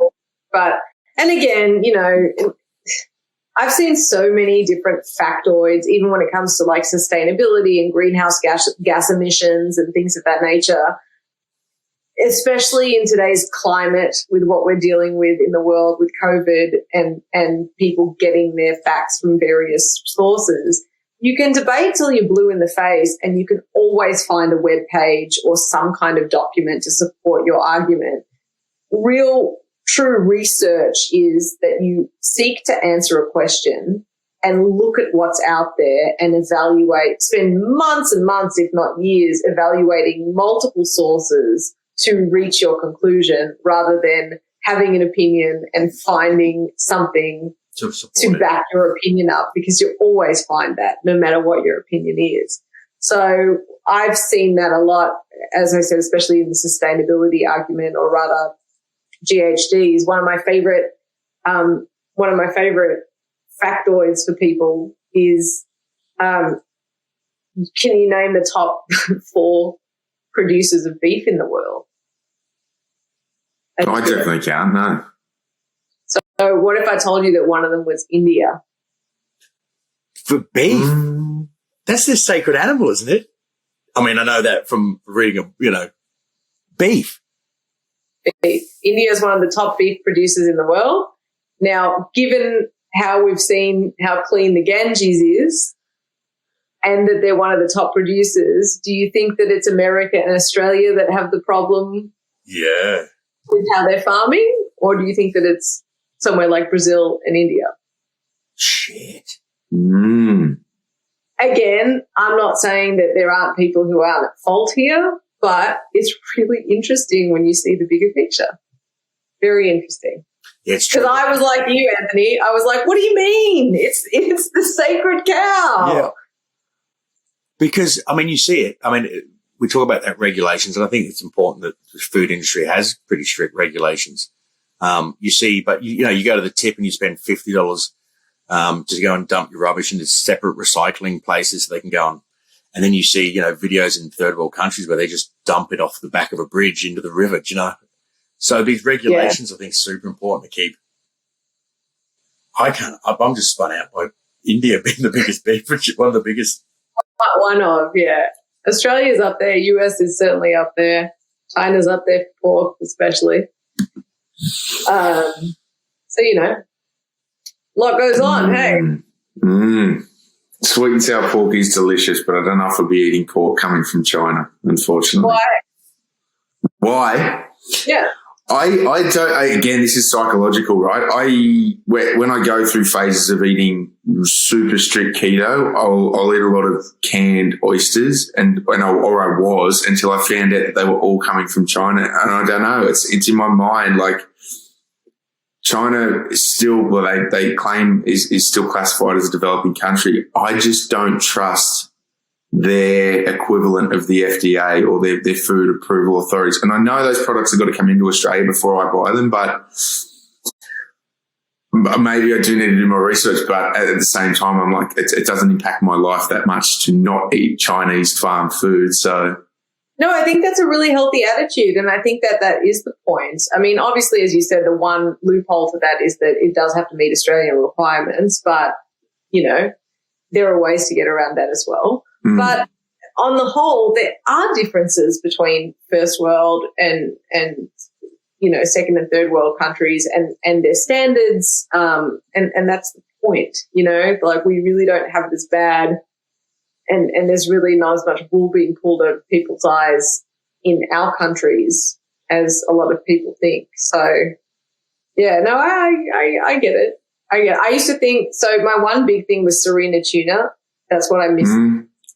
But, and again, you know, I've seen so many different factoids, even when it comes to, like, sustainability and greenhouse gas emissions and things of that nature, especially in today's climate with what we're dealing with in the world with COVID and people getting their facts from various sources. You can debate till you're blue in the face, and you can always find a web page or some kind of document to support your argument. Real, true research is that you seek to answer a question and look at what's out there and evaluate, spend months and months, if not years, evaluating multiple sources to reach your conclusion rather than having an opinion and finding something to back your opinion up, because you always find that no matter what your opinion is. So I've seen that a lot, as I said, especially in the sustainability argument, or rather GHGs. One of my favorite factoids for people is, can you name the top 4 producers of beef in the world? I definitely can't, no. So what if I told you that one of them was India? For beef? That's their sacred animal, isn't it? I mean, I know that from reading, beef. India is one of the top beef producers in the world. Now, given how we've seen how clean the Ganges is and that they're one of the top producers, do you think that it's America and Australia that have the problem with how they're farming? Or do you think that it's somewhere like Brazil and India? Shit. Again, I'm not saying that there aren't people who aren't at fault here, but it's really interesting when you see the bigger picture. Very interesting. Yeah, it's true. Because I was like you, Anthony. I was like, what do you mean? It's the sacred cow. Yeah. Because, I mean, you see it. I mean, we talk about that regulations, and I think it's important that the food industry has pretty strict regulations. You see, but you go to the tip and you spend $50 to go and dump your rubbish into separate recycling places so they can go on. And then you see, videos in third world countries where they just dump it off the back of a bridge into the river, So these regulations, I think, are super important to keep. I'm just spun out by India being the biggest beef, one of the biggest. One of, yeah. Australia's up there. US is certainly up there. China's up there for pork, especially. So, a lot goes on, hey? Sweet and sour pork is delicious, but I don't know if I'll be eating pork coming from China, unfortunately. Why? Yeah. I don't, again, this is psychological, right? When I go through phases of eating super strict keto, I'll eat a lot of canned oysters or I was, until I found out that they were all coming from China. And I don't know, it's in my mind, like, China is still, they claim is still classified as a developing country. I just don't trust their equivalent of the FDA or their food approval authorities. And I know those products have got to come into Australia before I buy them, but maybe I do need to do more research. But at the same time, I'm like, it doesn't impact my life that much to not eat Chinese farm food. So. No, I think that's a really healthy attitude, and I think that is the point. I mean, obviously, as you said, the one loophole to that is that it does have to meet Australian requirements, but, there are ways to get around that as well. But on the whole, there are differences between first world and second and third world countries and their standards, and that's the point, like we really don't have it as bad. And there's really not as much wool being pulled over people's eyes in our countries as a lot of people think. So, yeah, no, I get it. I used to think, so my one big thing was Serena tuna. That's what I missed.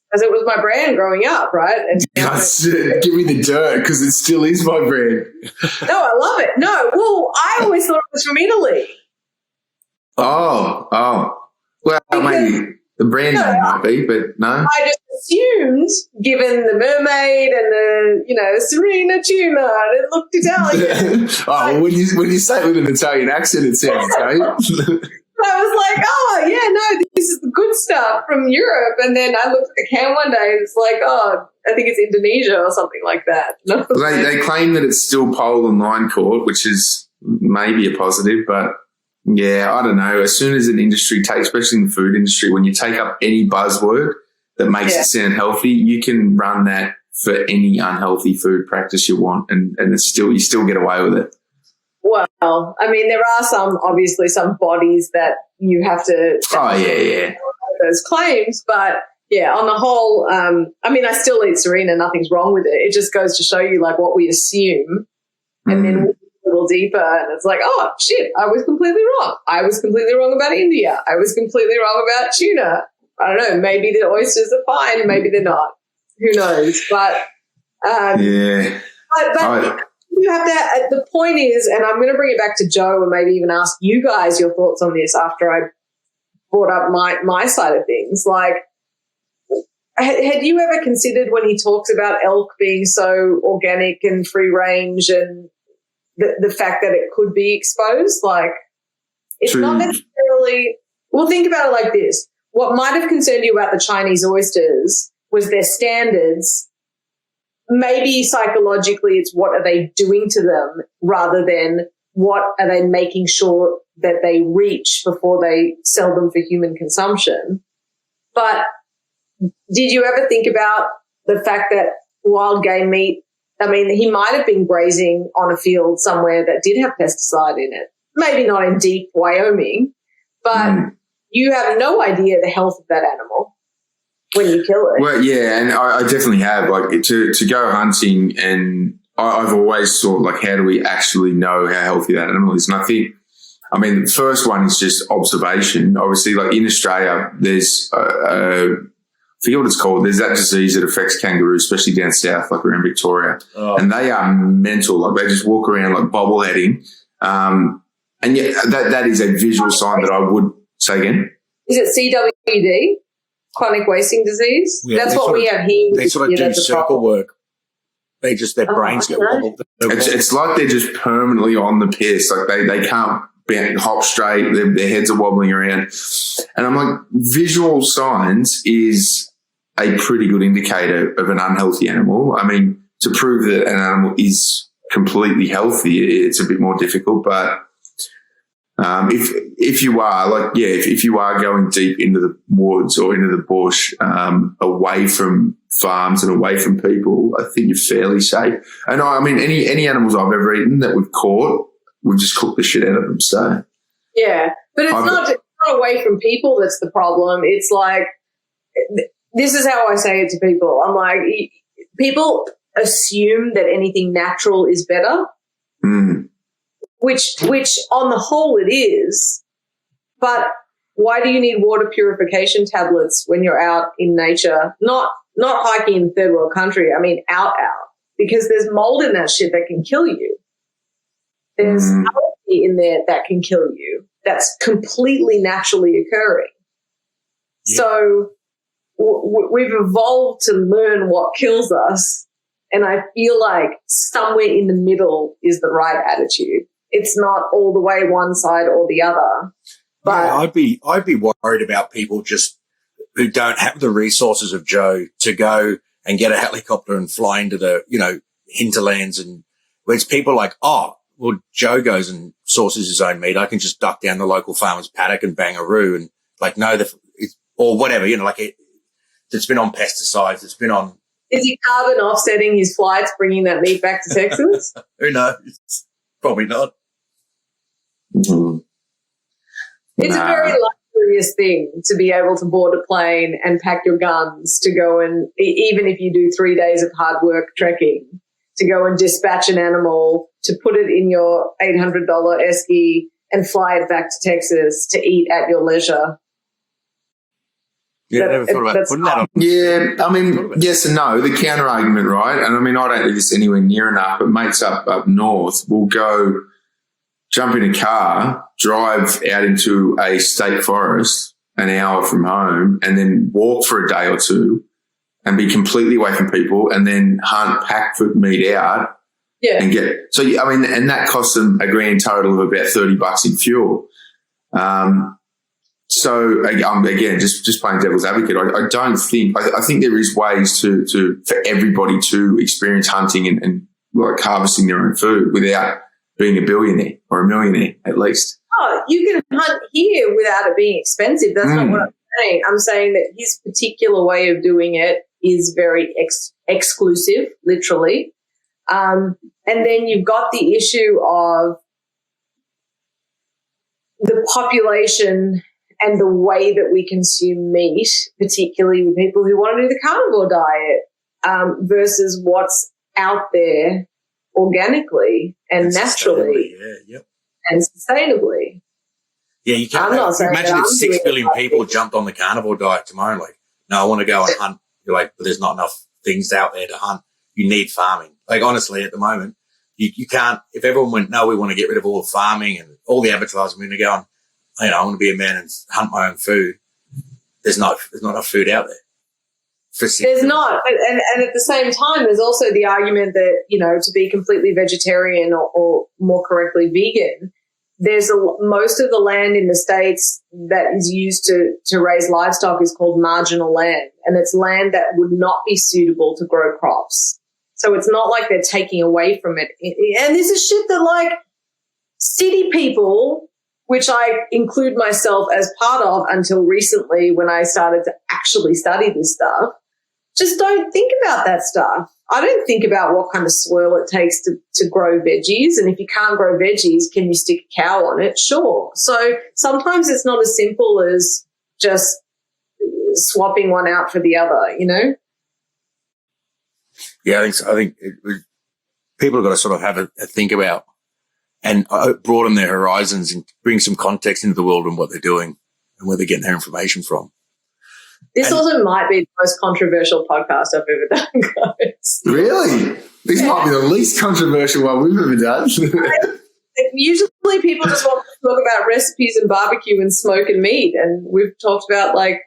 Because it was my brand growing up, right? And give me the dirt, because it still is my brand. No, I love it. No, well, I always thought it was from Italy. Oh. Well, maybe. The brand name might be, but no. I just assumed, given the mermaid and the Serena tuna, and it looked Italian. Well, when you say it with an Italian accent, it sounds Italian. I was like, oh, yeah, no, this is the good stuff from Europe. And then I looked at the can one day and it's like, oh, I think it's Indonesia or something like that. Well, they claim that it's still pole and line caught, which is maybe a positive, but yeah, I don't know. As soon as an industry takes, especially in the food industry, when you take up any buzzword that makes it sound healthy, you can run that for any unhealthy food practice you want, and it's you still get away with it. Well, I mean, there are obviously some bodies that you have to those claims, but yeah, on the whole, I mean, I still eat Serena, nothing's wrong with it. It just goes to show you like what we assume, and then we do a little deeper and it's like, oh, shit, I was completely wrong. I was completely wrong about India. I was completely wrong about tuna. I don't know. Maybe the oysters are fine. Maybe they're not. Who knows? But yeah. But you have that. The point is, and I'm going to bring it back to Joe and maybe even ask you guys your thoughts on this after I brought up my side of things. Like, had you ever considered when he talks about elk being so organic and free range and the fact that it could be exposed? Like, it's not necessarily – well, think about it like this. What might have concerned you about the Chinese oysters was their standards. Maybe psychologically it's what are they doing to them rather than what are they making sure that they reach before they sell them for human consumption. But did you ever think about the fact that wild game meat, I mean, he might have been grazing on a field somewhere that did have pesticide in it, maybe not in deep Wyoming, but you have no idea the health of that animal when you kill it. Well, yeah, and I definitely have. Like, to go hunting, and I've always thought, like, how do we actually know how healthy that animal is? And I think, I mean, the first one is just observation. Obviously, like in Australia, there's I forget what it's called. There's that disease that affects kangaroos, especially down south, like we're in Victoria. Oh. And they are mental. Like, they just walk around like bobbleheading. And yeah, that is a visual sign that I would say again. Is it CWD? Chronic wasting disease? Yeah, that's what we have here. They sort of do circle work. They just, their brains get wobbled. It's like they're just permanently on the piss. Like they can't hop straight. Their heads are wobbling around. And I'm like, visual signs is a pretty good indicator of an unhealthy animal. I mean, to prove that an animal is completely healthy, it's a bit more difficult, but if you are like, yeah, if you are going deep into the woods or into the bush, away from farms and away from people, I think you're fairly safe. And I mean, any animals I've ever eaten that we've caught, we've just cooked the shit out of them. So yeah, but it's not away from people that's the problem. It's like, this is how I say it to people. I'm like, people assume that anything natural is better. Which on the whole it is, but why do you need water purification tablets when you're out in nature? Not hiking in third world country. I mean, out, because there's mold in that shit that can kill you. There's algae in there that can kill you. That's completely naturally occurring. Yeah. So we've evolved to learn what kills us, and I feel like somewhere in the middle is the right attitude. It's not all the way one side or the other. But yeah, I'd be worried about people just who don't have the resources of Joe to go and get a helicopter and fly into the, hinterlands, and where it's people like, oh, well, Joe goes and sources his own meat. I can just duck down the local farmer's paddock and bangaroo and like, no, or whatever, it's been on pesticides. It's been on. Is he carbon offsetting his flights, bringing that meat back to Texas? Who knows? Probably not. Mm-hmm. It's a very luxurious thing to be able to board a plane and pack your guns to go and, even if you do 3 days of hard work trekking, to go and dispatch an animal, to put it in your $800 esky and fly it back to Texas to eat at your leisure. Yeah, I never thought about putting that on. Yeah, I mean, yes and no. The counter argument, right? And I mean, I don't do this anywhere near enough, but mates up north will go jump in a car, drive out into a state forest an hour from home, and then walk for a day or two and be completely away from people, and then hunt pack food meat out. Yeah. And get, so, I mean, and that costs them a grand total of about $30 in fuel. So again, just playing devil's advocate, I don't think, I think there is ways to for everybody to experience hunting and like harvesting their own food without being a billionaire or a millionaire at least. Oh, you can hunt here without it being expensive. That's not what I'm saying. I'm saying that his particular way of doing it is very exclusive, literally. And then you've got the issue of the population and the way that we consume meat, particularly with people who want to do the carnivore diet, versus what's out there organically and naturally and sustainably. Yeah, you can't. Imagine if 6 billion people jumped on the carnivore diet tomorrow. Like, no, I want to go and hunt. You're like, but there's not enough things out there to hunt. You need farming. Like, honestly, at the moment, you can't. If everyone went, no, we want to get rid of all the farming and all the advertising, we're going to go and, I want to be a man and hunt my own food. There's not enough food out there. There's not. And at the same time, there's also the argument that, to be completely vegetarian or more correctly vegan, there's most of the land in the States that is used to raise livestock is called marginal land. And it's land that would not be suitable to grow crops. So it's not like they're taking away from it. And this is shit that like city people, which I include myself as part of until recently when I started to actually study this stuff, just don't think about that stuff. I don't think about what kind of soil it takes to grow veggies. And if you can't grow veggies, can you stick a cow on it? Sure. So sometimes it's not as simple as just swapping one out for the other, Yeah, I think so. I think people have got to sort of have a think about and broaden their horizons and bring some context into the world and what they're doing and where they're getting their information from. This also might be the most controversial podcast I've ever done, guys. Really? This might be the least controversial one we've ever done. Usually people just want to talk about recipes and barbecue and smoke and meat, and we've talked about, like,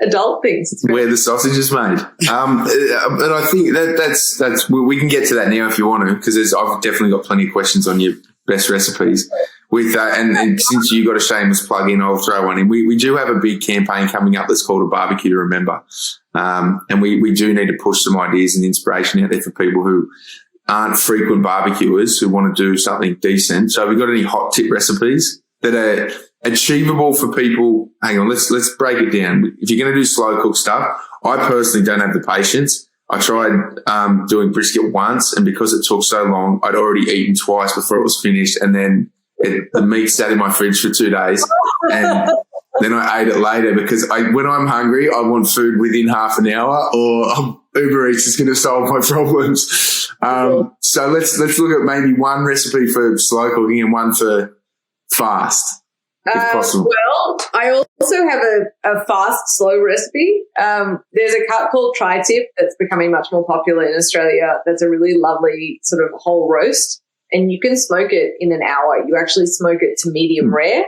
adult things. Where the sausage is made. And I think that's we can get to that now if you want to, because I've definitely got plenty of questions on your best recipes. With and since you got a shameless plug in, I'll throw one in. We do have a big campaign coming up that's called A Barbecue to Remember. And we do need to push some ideas and inspiration out there for people who aren't frequent barbecuers who want to do something decent. So have we got any hot tip recipes that are achievable for people? Hang on, let's break it down. If you're going to do slow cook stuff, I personally don't have the patience. I tried doing brisket once, and because it took so long, I'd already eaten twice before it was finished, and then the meat sat in my fridge for 2 days, and then I ate it later because when I'm hungry, I want food within half an hour, or Uber Eats is going to solve my problems. So let's look at maybe one recipe for slow cooking and one for fast, if possible. Well, I also have a fast, slow recipe. There's a cut called Tri-Tip that's becoming much more popular in Australia. That's a really lovely sort of whole roast, and you can smoke it in an hour. You actually smoke it to medium rare.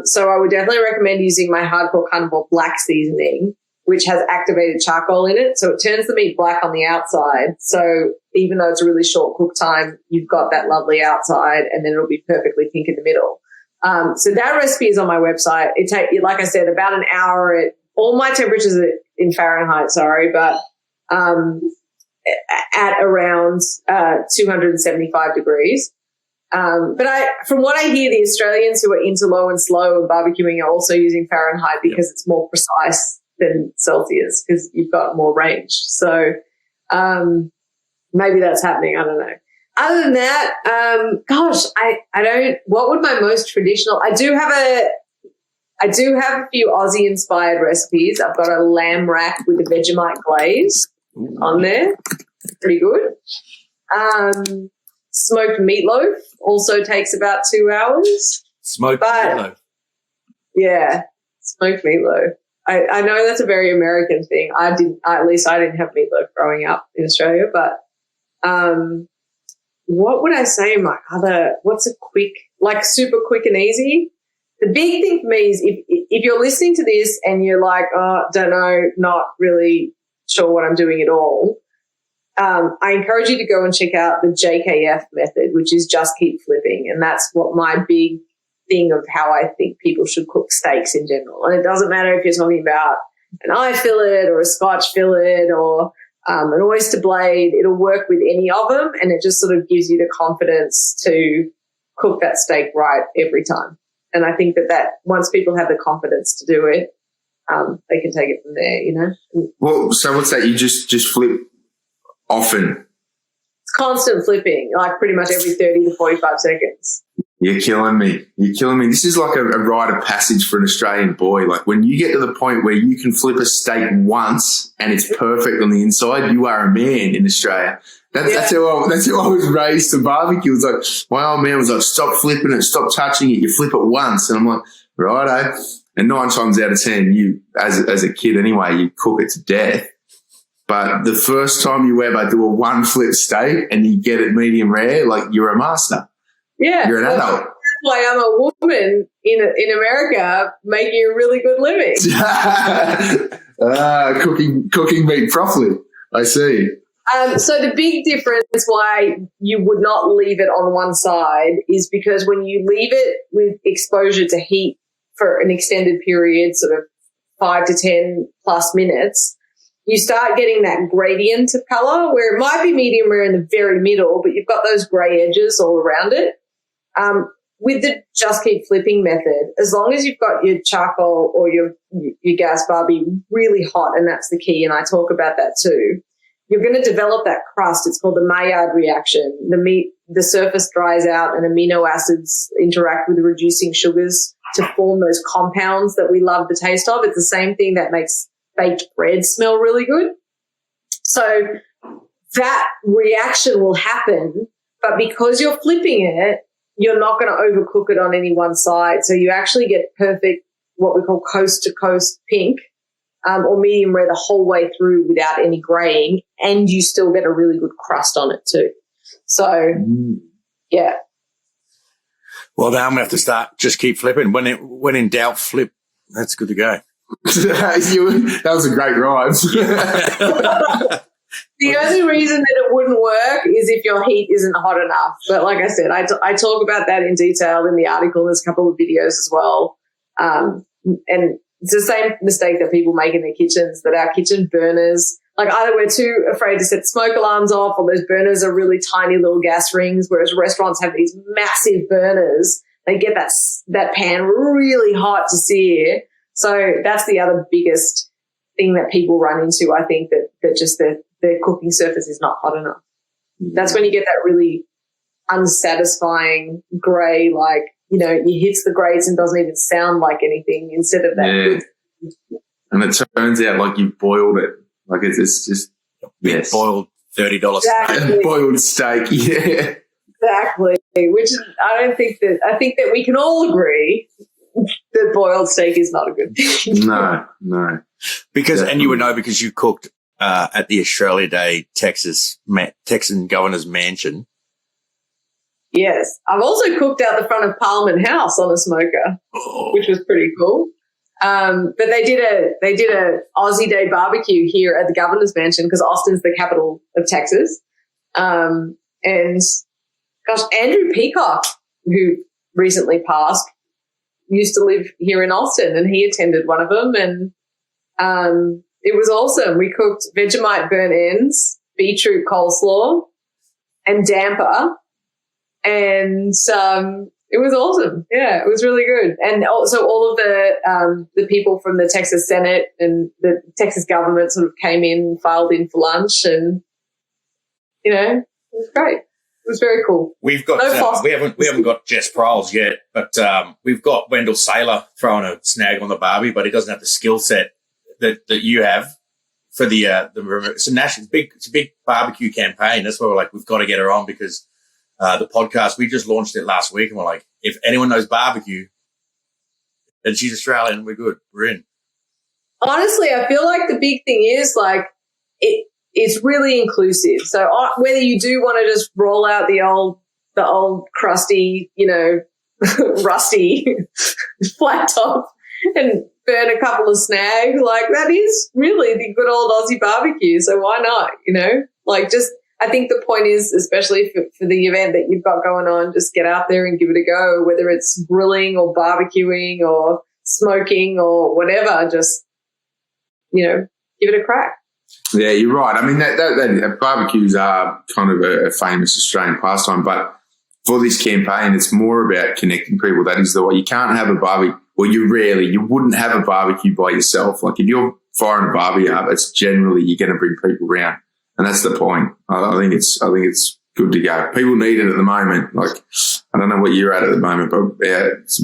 So I would definitely recommend using my Hardcore Carnivore black seasoning, which has activated charcoal in it. So it turns the meat black on the outside. So even though it's a really short cook time, you've got that lovely outside, and then it'll be perfectly pink in the middle. So that recipe is on my website. It takes, like I said, about an hour. All my temperatures are in Fahrenheit, but at around 275 degrees. But from what I hear, the Australians who are into low and slow and barbecuing are also using Fahrenheit because it's more precise than Celsius because you've got more range. So maybe that's happening. I don't know. Other than that, I don't. What would my most traditional? I do have a few Aussie inspired recipes. I've got a lamb rack with a Vegemite glaze on there. Pretty good. Smoked meatloaf also takes about 2 hours. Smoked meatloaf. Yeah, smoked meatloaf. I know that's a very American thing. At least I didn't have meatloaf growing up in Australia, but what would I say what's a quick, like super quick and easy? The big thing for me is if you're listening to this and you're like, don't know, not really sure what I'm doing at all, I encourage you to go and check out the JKF method, which is just keep flipping. And that's what my big thing of how I think people should cook steaks in general. And it doesn't matter if you're talking about an eye fillet or a Scotch fillet or an oyster blade. It'll work with any of them, and it just sort of gives you the confidence to cook that steak right every time. And I think that once people have the confidence to do it, they can take it from there, Well, so what's that? You just flip often? It's constant flipping, like pretty much every 30 to 45 seconds. You're killing me. This is like a rite of passage for an Australian boy. Like when you get to the point where you can flip a steak once and it's perfect on the inside, you are a man in Australia. That's how I was raised to barbecue. It's like, my old man was like, stop flipping it, stop touching it. You flip it once. And I'm like, righto. And 9 times out of 10, you, as a kid anyway, you cook it to death. But the first time you ever do a 1-flip steak and you get it medium rare, like, you're a master. Yeah. You're an adult. That's why I'm a woman in America making a really good living. Cooking meat properly. I see. So the big difference why you would not leave it on one side is because when you leave it with exposure to heat for an extended period, sort of 5 to 10 plus minutes, you start getting that gradient of color where it might be medium rare in the very middle, but you've got those gray edges all around it. With the just keep flipping method, as long as you've got your charcoal or your gas barbie really hot, and that's the key, and I talk about that too, you're going to develop that crust. It's called the Maillard reaction. The surface dries out and amino acids interact with the reducing sugars to form those compounds that we love the taste of. It's the same thing that makes baked bread smell really good. So that reaction will happen, but because you're flipping it, you're not going to overcook it on any one side. So you actually get perfect, what we call coast to coast pink, or medium rare the whole way through without any graying, and you still get a really good crust on it too. So, yeah. Well, now I'm going to have to start just keep flipping. When in doubt, flip. That's good to go. That was a great rhyme. The only reason that it wouldn't work is if your heat isn't hot enough. But like I said, I talk about that in detail in the article. There's a couple of videos as well. And it's the same mistake that people make in their kitchens, that our kitchen burners, like either we're too afraid to set smoke alarms off, or those burners are really tiny little gas rings, whereas restaurants have these massive burners. They get that pan really hot to sear. So that's the other biggest thing that people run into, I think, that just their cooking surface is not hot enough. That's when you get that really unsatisfying grey, like, you hits the grates and doesn't even sound like anything instead of that. Yeah. And it turns out like you've boiled it. Like it's just boiled $30 steak. Boiled steak, yeah. Exactly. Which is, I think that we can all agree that boiled steak is not a good thing. No. Because, and you would know because you cooked at the Australia Day Texan Governor's Mansion. Yes. I've also cooked out the front of Parliament House on a smoker, which was pretty cool. But they did a Aussie Day barbecue here at the Governor's Mansion because Austin's the capital of Texas. And gosh, Andrew Peacock, who recently passed, used to live here in Austin, and he attended one of them, and it was awesome. We cooked Vegemite burnt ends, beetroot coleslaw, and damper, and it was awesome. Yeah, it was really good. And also all of the people from the Texas Senate and the Texas government sort of came in, filed in for lunch, and it was great. It was very cool. We've got we haven't got Jess Pryles yet, but we've got Wendell Saylor throwing a snag on the barbie, but he doesn't have the skill set that you have for the it's a big barbecue campaign. That's why we're like, we've got to get her on because the podcast, we just launched it last week, and we're like, if anyone knows barbecue and she's Australian, we're good. We're in. Honestly, I feel like the big thing is like it's really inclusive. So whether you do want to just roll out the old crusty, rusty flat top and burn a couple of snags, like that is really the good old Aussie barbecue. So why not, I think the point is, especially for the event that you've got going on, just get out there and give it a go, whether it's grilling or barbecuing or smoking or whatever, just, give it a crack. Yeah, you're right. I mean, that barbecues are kind of a famous Australian pastime, but for this campaign, it's more about connecting people. That is the way. You can't have a barbecue, or you wouldn't have a barbecue by yourself. Like if you're firing a barbecue up, it's generally you're going to bring people around, and that's the point. I think it's good to go. People need it at the moment. Like I don't know what you're at the moment, but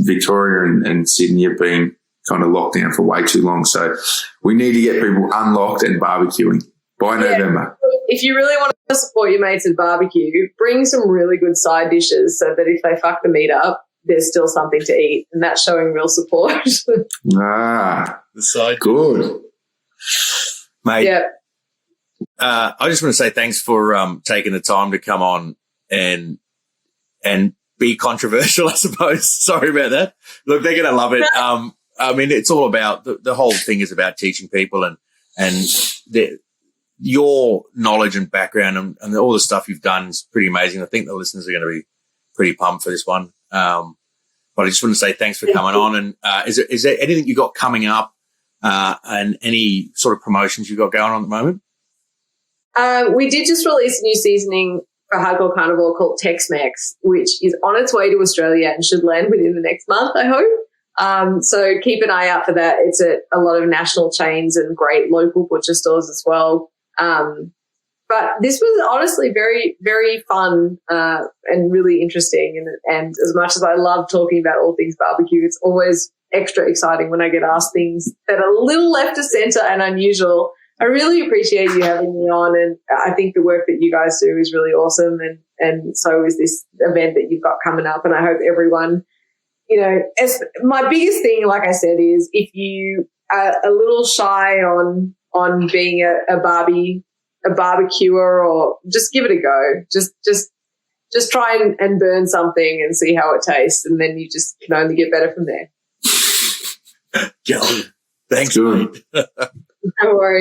Victoria and Sydney have been kind of locked down for way too long. So we need to get people unlocked and barbecuing by November. If you really want to support your mates at barbecue, bring some really good side dishes so that if they fuck the meat up, there's still something to eat, and that's showing real support. The side. Good. Mate. Yeah. I just want to say thanks for taking the time to come on and be controversial, I suppose. Sorry about that. Look, they're going to love it. I mean, it's all about the whole thing is about teaching people and your knowledge and background and all the stuff you've done is pretty amazing. I think the listeners are going to be pretty pumped for this one. But I just want to say thanks for coming on. And is there anything you got coming up and any sort of promotions you got going on at the moment? We did just release a new seasoning for Hardcore Carnivore called Tex-Mex, which is on its way to Australia and should land within the next month, I hope. So keep an eye out for that. It's at a lot of national chains and great local butcher stores as well. But this was honestly very, very fun and really interesting. And as much as I love talking about all things barbecue, it's always extra exciting when I get asked things that are a little left of center and unusual. I really appreciate you having me on, and I think the work that you guys do is really awesome, and so is this event that you've got coming up, and I hope everyone, my biggest thing, like I said, is if you are a little shy on being a barbecuer, or just give it a go. Just try and burn something and see how it tastes, and then you just can only get better from there. Thanks, mate. No worries.